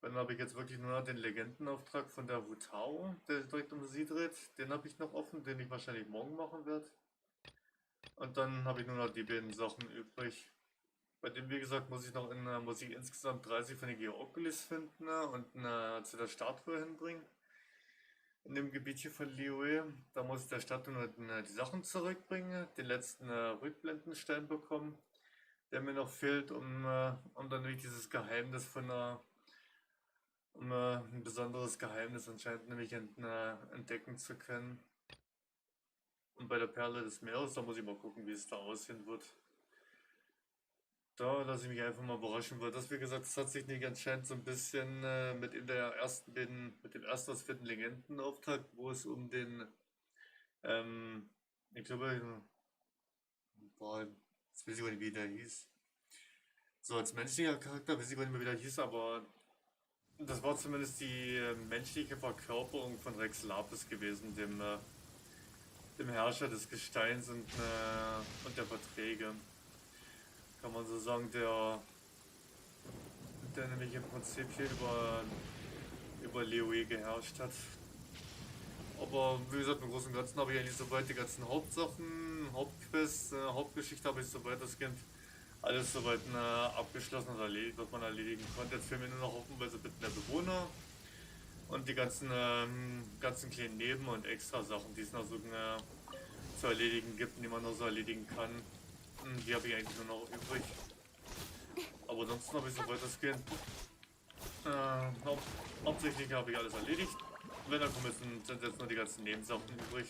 Dann habe ich jetzt wirklich nur den Legendenauftrag von der Wutao, der direkt um sie dreht. Den habe ich noch offen, den ich wahrscheinlich morgen machen werde. Und dann habe ich nur noch die beiden Sachen übrig. Bei dem, wie gesagt, muss ich insgesamt 30 von den Geo-Oculis finden und zu der Statue hinbringen. In dem Gebiet hier von Liyue. Da muss ich der Statue nur die Sachen zurückbringen, den letzten Rückblendenstein bekommen, der mir noch fehlt, um dann wirklich dieses Geheimnis ein besonderes Geheimnis anscheinend nämlich entdecken zu können. Und bei der Perle des Meeres, da muss ich mal gucken, wie es da aussehen wird. Da lasse ich mich einfach mal überraschen, weil das, wie gesagt, das hat sich nicht anscheinend so ein bisschen mit dem ersten oder vierten Legendenauftrag, wo es um den, ich glaube, boah, jetzt weiß ich gar nicht, wie der hieß. So, als menschlicher Charakter weiß ich gar nicht mehr, wie der hieß, aber das war zumindest die menschliche Verkörperung von Rex Lapis gewesen, dem Herrscher des Gesteins und der Verträge. Kann man so sagen, der nämlich im Prinzip hier über Liyue geherrscht hat. Aber wie gesagt, im Großen und Ganzen habe ich eigentlich soweit die ganzen Hauptsachen, Hauptquests, Hauptgeschichte habe ich soweit das Kind alles soweit abgeschlossen und erledigt, was man erledigen konnte. Jetzt fehlen mir nur noch hoffenweise Bitten der Bewohner und die ganzen kleinen Neben- und Extra-Sachen, die es noch so zu erledigen gibt, die man noch so erledigen kann. Die habe ich eigentlich nur noch übrig. Aber ansonsten habe ich soweit das Kind. Hauptsächlich habe ich alles erledigt. Wenn dann sind jetzt nur die ganzen Nebensachen übrig,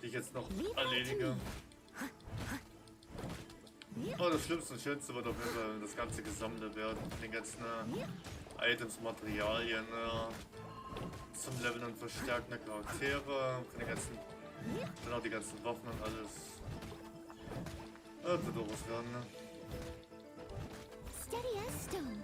die ich jetzt noch erledige. Aber das Schlimmste und Schönste wird auf jeden Fall das ganze Gesammelt werden. Den ganzen Items, Materialien zum Leveln und Verstärken der Charaktere, von den ganzen, dann auch die ganzen Waffen und alles. Das wird auch was werden, ne? Steady as stone.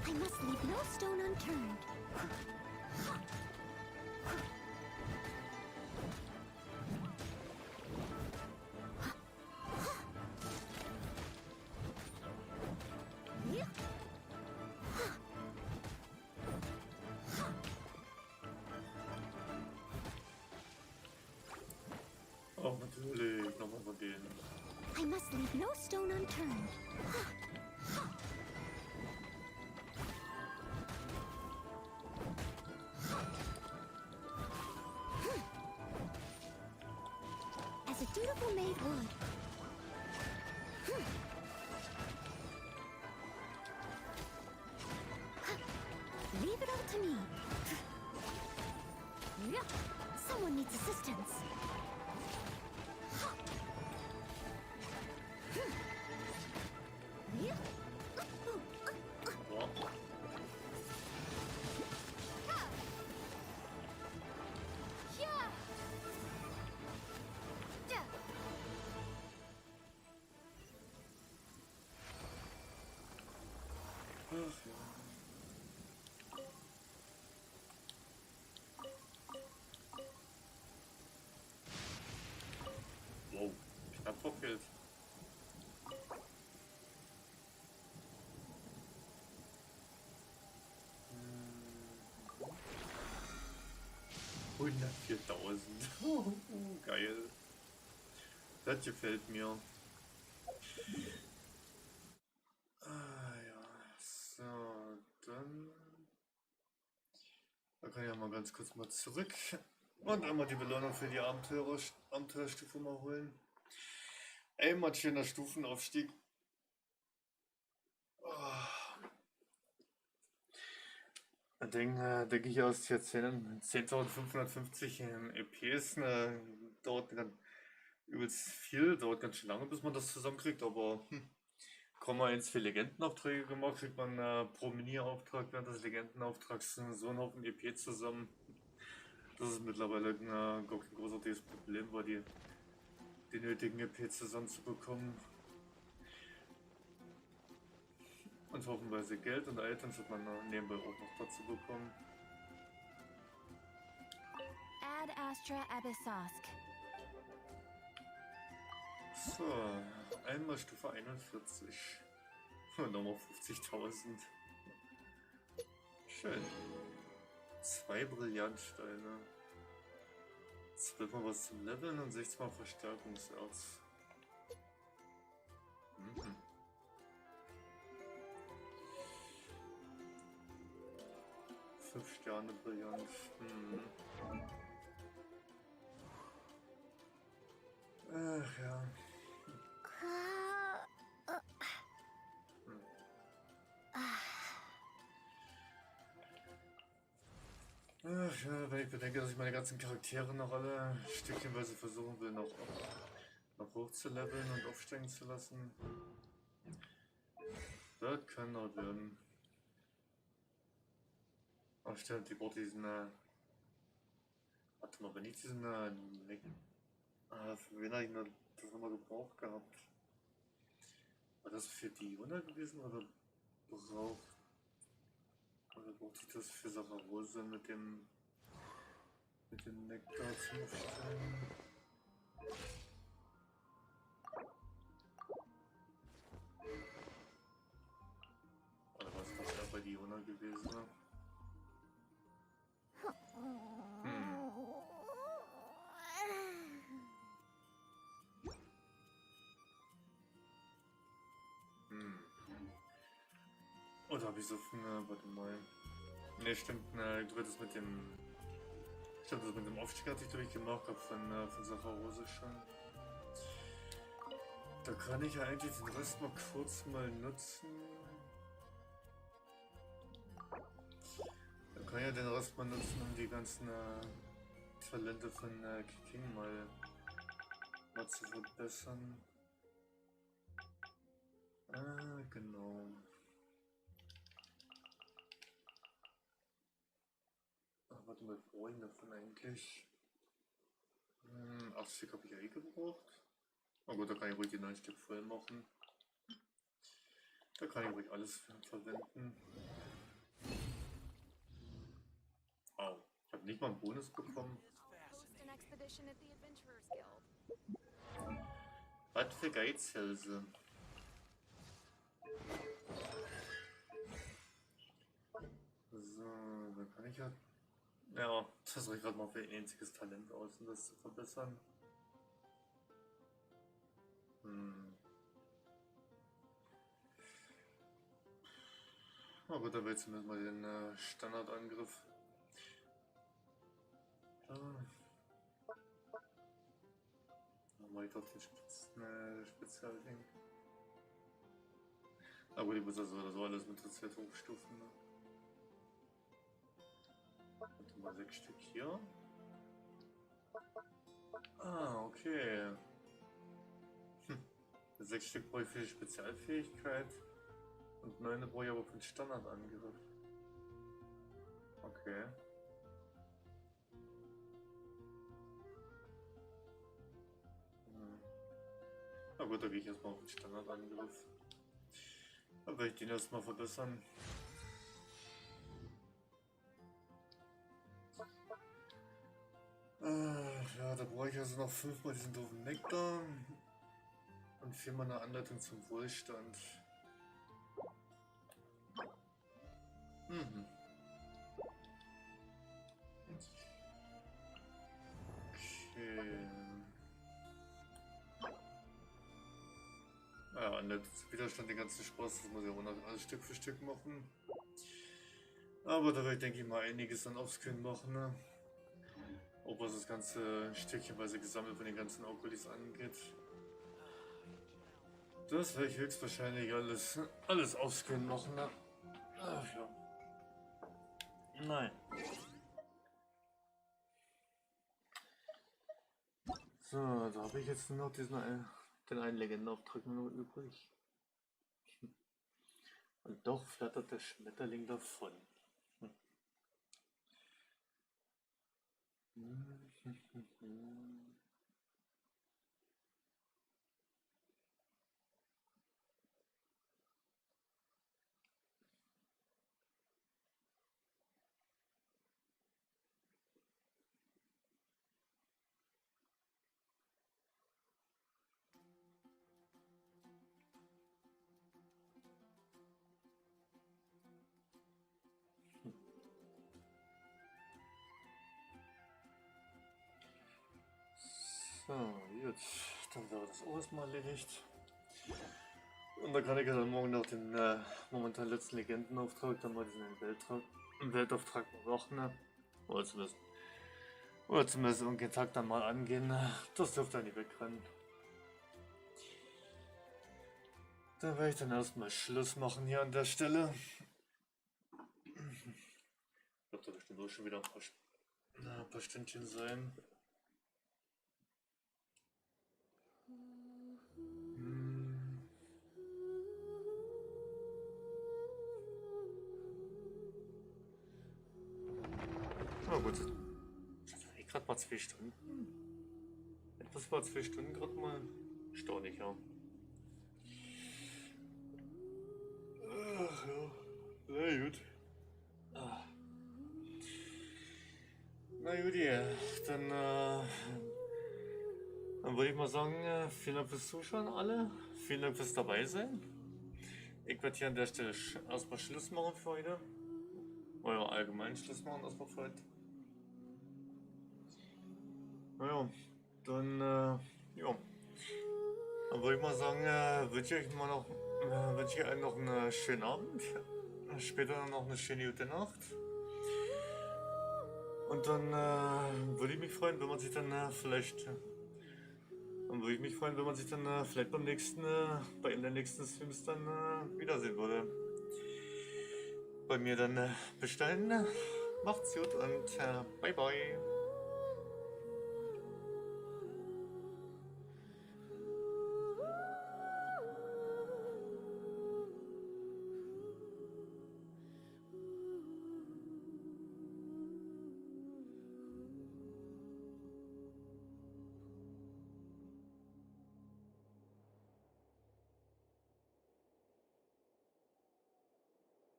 I must leave no stone unturned. Oh, natürlich. Nochmal von denen. I must leave no stone unturned. As a dutiful maid would. Leave it all to me. Someone needs assistance. Wow, knapp verfehlt. $104.000. Geil. Das gefällt mir. Ja, so, dann... Da kann ich ja mal ganz kurz mal zurück und einmal die Belohnung für die Abenteuerstufe mal holen. Einmal schöner Stufenaufstieg. Denke ich aus jetzt 10.550 EPs, dauert dann übelst viel, dauert ganz schön lange, bis man das zusammenkriegt, aber kann man jetzt für Legendenaufträge gemacht, kriegt man pro Mini-Auftrag während des Legendenauftrags so einen Haufen EP zusammen. Das ist mittlerweile gar kein großartiges Problem, weil die nötigen EP zusammenzubekommen. Und hoffenweise Geld und Items wird man nebenbei auch noch dazu bekommen. Ad Astra Abyssosk. So, einmal Stufe 41. Und nochmal 50.000. Schön. 2 Brillantsteine. 12 mal was zum Leveln und 16 mal Verstärkungserz. 5 Sterne Brillant. Ach ja. Ach ja, wenn ich bedenke, dass ich meine ganzen Charaktere noch alle stückchenweise versuchen will, noch hochzuleveln und aufsteigen zu lassen. Das kann noch werden. Ach stimmt, die braucht diesen, warte mal, wenn ich diesen, für wen habe ich das nochmal gebraucht gehabt? War das für die Juna gewesen oder braucht ich das für Saccharose mit dem Nektar zum Aufsteigen? Oder was das da bei die Juna gewesen? Oder habe ich so viel, warte mal. Ne, stimmt, du das mit dem. Stimmt, das mit dem Aufstieg hatte ich durchgemacht, hab von Saccharose schon. Da kann ich ja eigentlich den Rest mal kurz mal nutzen. Da kann ich ja den Rest mal nutzen, um die ganzen Talente von King mal zu verbessern. Genau. Warte mal, wo ich davon eigentlich? 8 Stück habe ich ja gebraucht. Na gut, da kann ich ruhig die 9 Stück voll machen. Da kann ich ruhig alles verwenden. Au, ich habe nicht mal einen Bonus bekommen. Was für Geizhälse. So, da kann ich ja... Ja, das reicht gerade mal für ein einziges Talent aus, um das zu verbessern. Na gut, aber jetzt zumindest mal den Standardangriff. Dann mache ich doch den Spezialding. Aber die muss also oder so alles mit Rezept hochstufen. Ne? Und mal 6 Stück hier. Ah, okay. 6 Stück brauche ich für die Spezialfähigkeit und 9 brauche ich aber für den Standardangriff. Okay. Na gut, da gehe ich erstmal auf den Standardangriff. Dann werde ich den erstmal verbessern. Ja, da brauche ich also noch 5-mal diesen doofen Nektar und 4-mal eine Anleitung zum Wohlstand. Mhm. Okay. Ja, Anleitung zum Widerstand, den ganzen Spaß, das muss ich auch noch alles Stück für Stück machen. Aber da werde ich, denke ich mal, einiges dann aufscreen machen, ne? Auch was das ganze stückchenweise gesammelt von den ganzen Okulis angeht. Das werde ich höchstwahrscheinlich alles aufscreen machen, ne? Ach ja. Nein. So, da habe ich jetzt nur noch den einen Legendenauftrag nur noch übrig. Und doch flattert der Schmetterling davon. So, gut. Dann wäre das auch erstmal erledigt. Und dann kann ich ja dann morgen noch den momentan letzten Legendenauftrag, dann mal diesen Weltauftrag machen. Ne? Oder zumindest irgendeinen Tag dann mal angehen. Das dürfte dann nicht wegrennen. Dann werde ich dann erstmal Schluss machen hier an der Stelle. Ich glaube, da bestimmt auch schon wieder ein paar Stündchen sein. Na gut, gerade mal 2 Stunden. Etwas war 2 Stunden gerade mal. Staunlich, ja. Ach ja, na gut. Na gut, ja. Dann würde ich mal sagen, vielen Dank fürs Zuschauen alle. Vielen Dank fürs dabei sein. Ich werde hier an der Stelle erstmal Schluss machen für heute. Oder allgemein Schluss machen erstmal für heute. Naja, dann, ja. Dann würde ich mal sagen, wünsche ich euch noch einen schönen Abend. Später noch eine schöne gute Nacht. Und dann würde ich mich freuen, wenn man sich dann vielleicht beim nächsten, bei den nächsten Streams dann wiedersehen würde. Bei mir dann bis dahin, macht's gut und bye bye.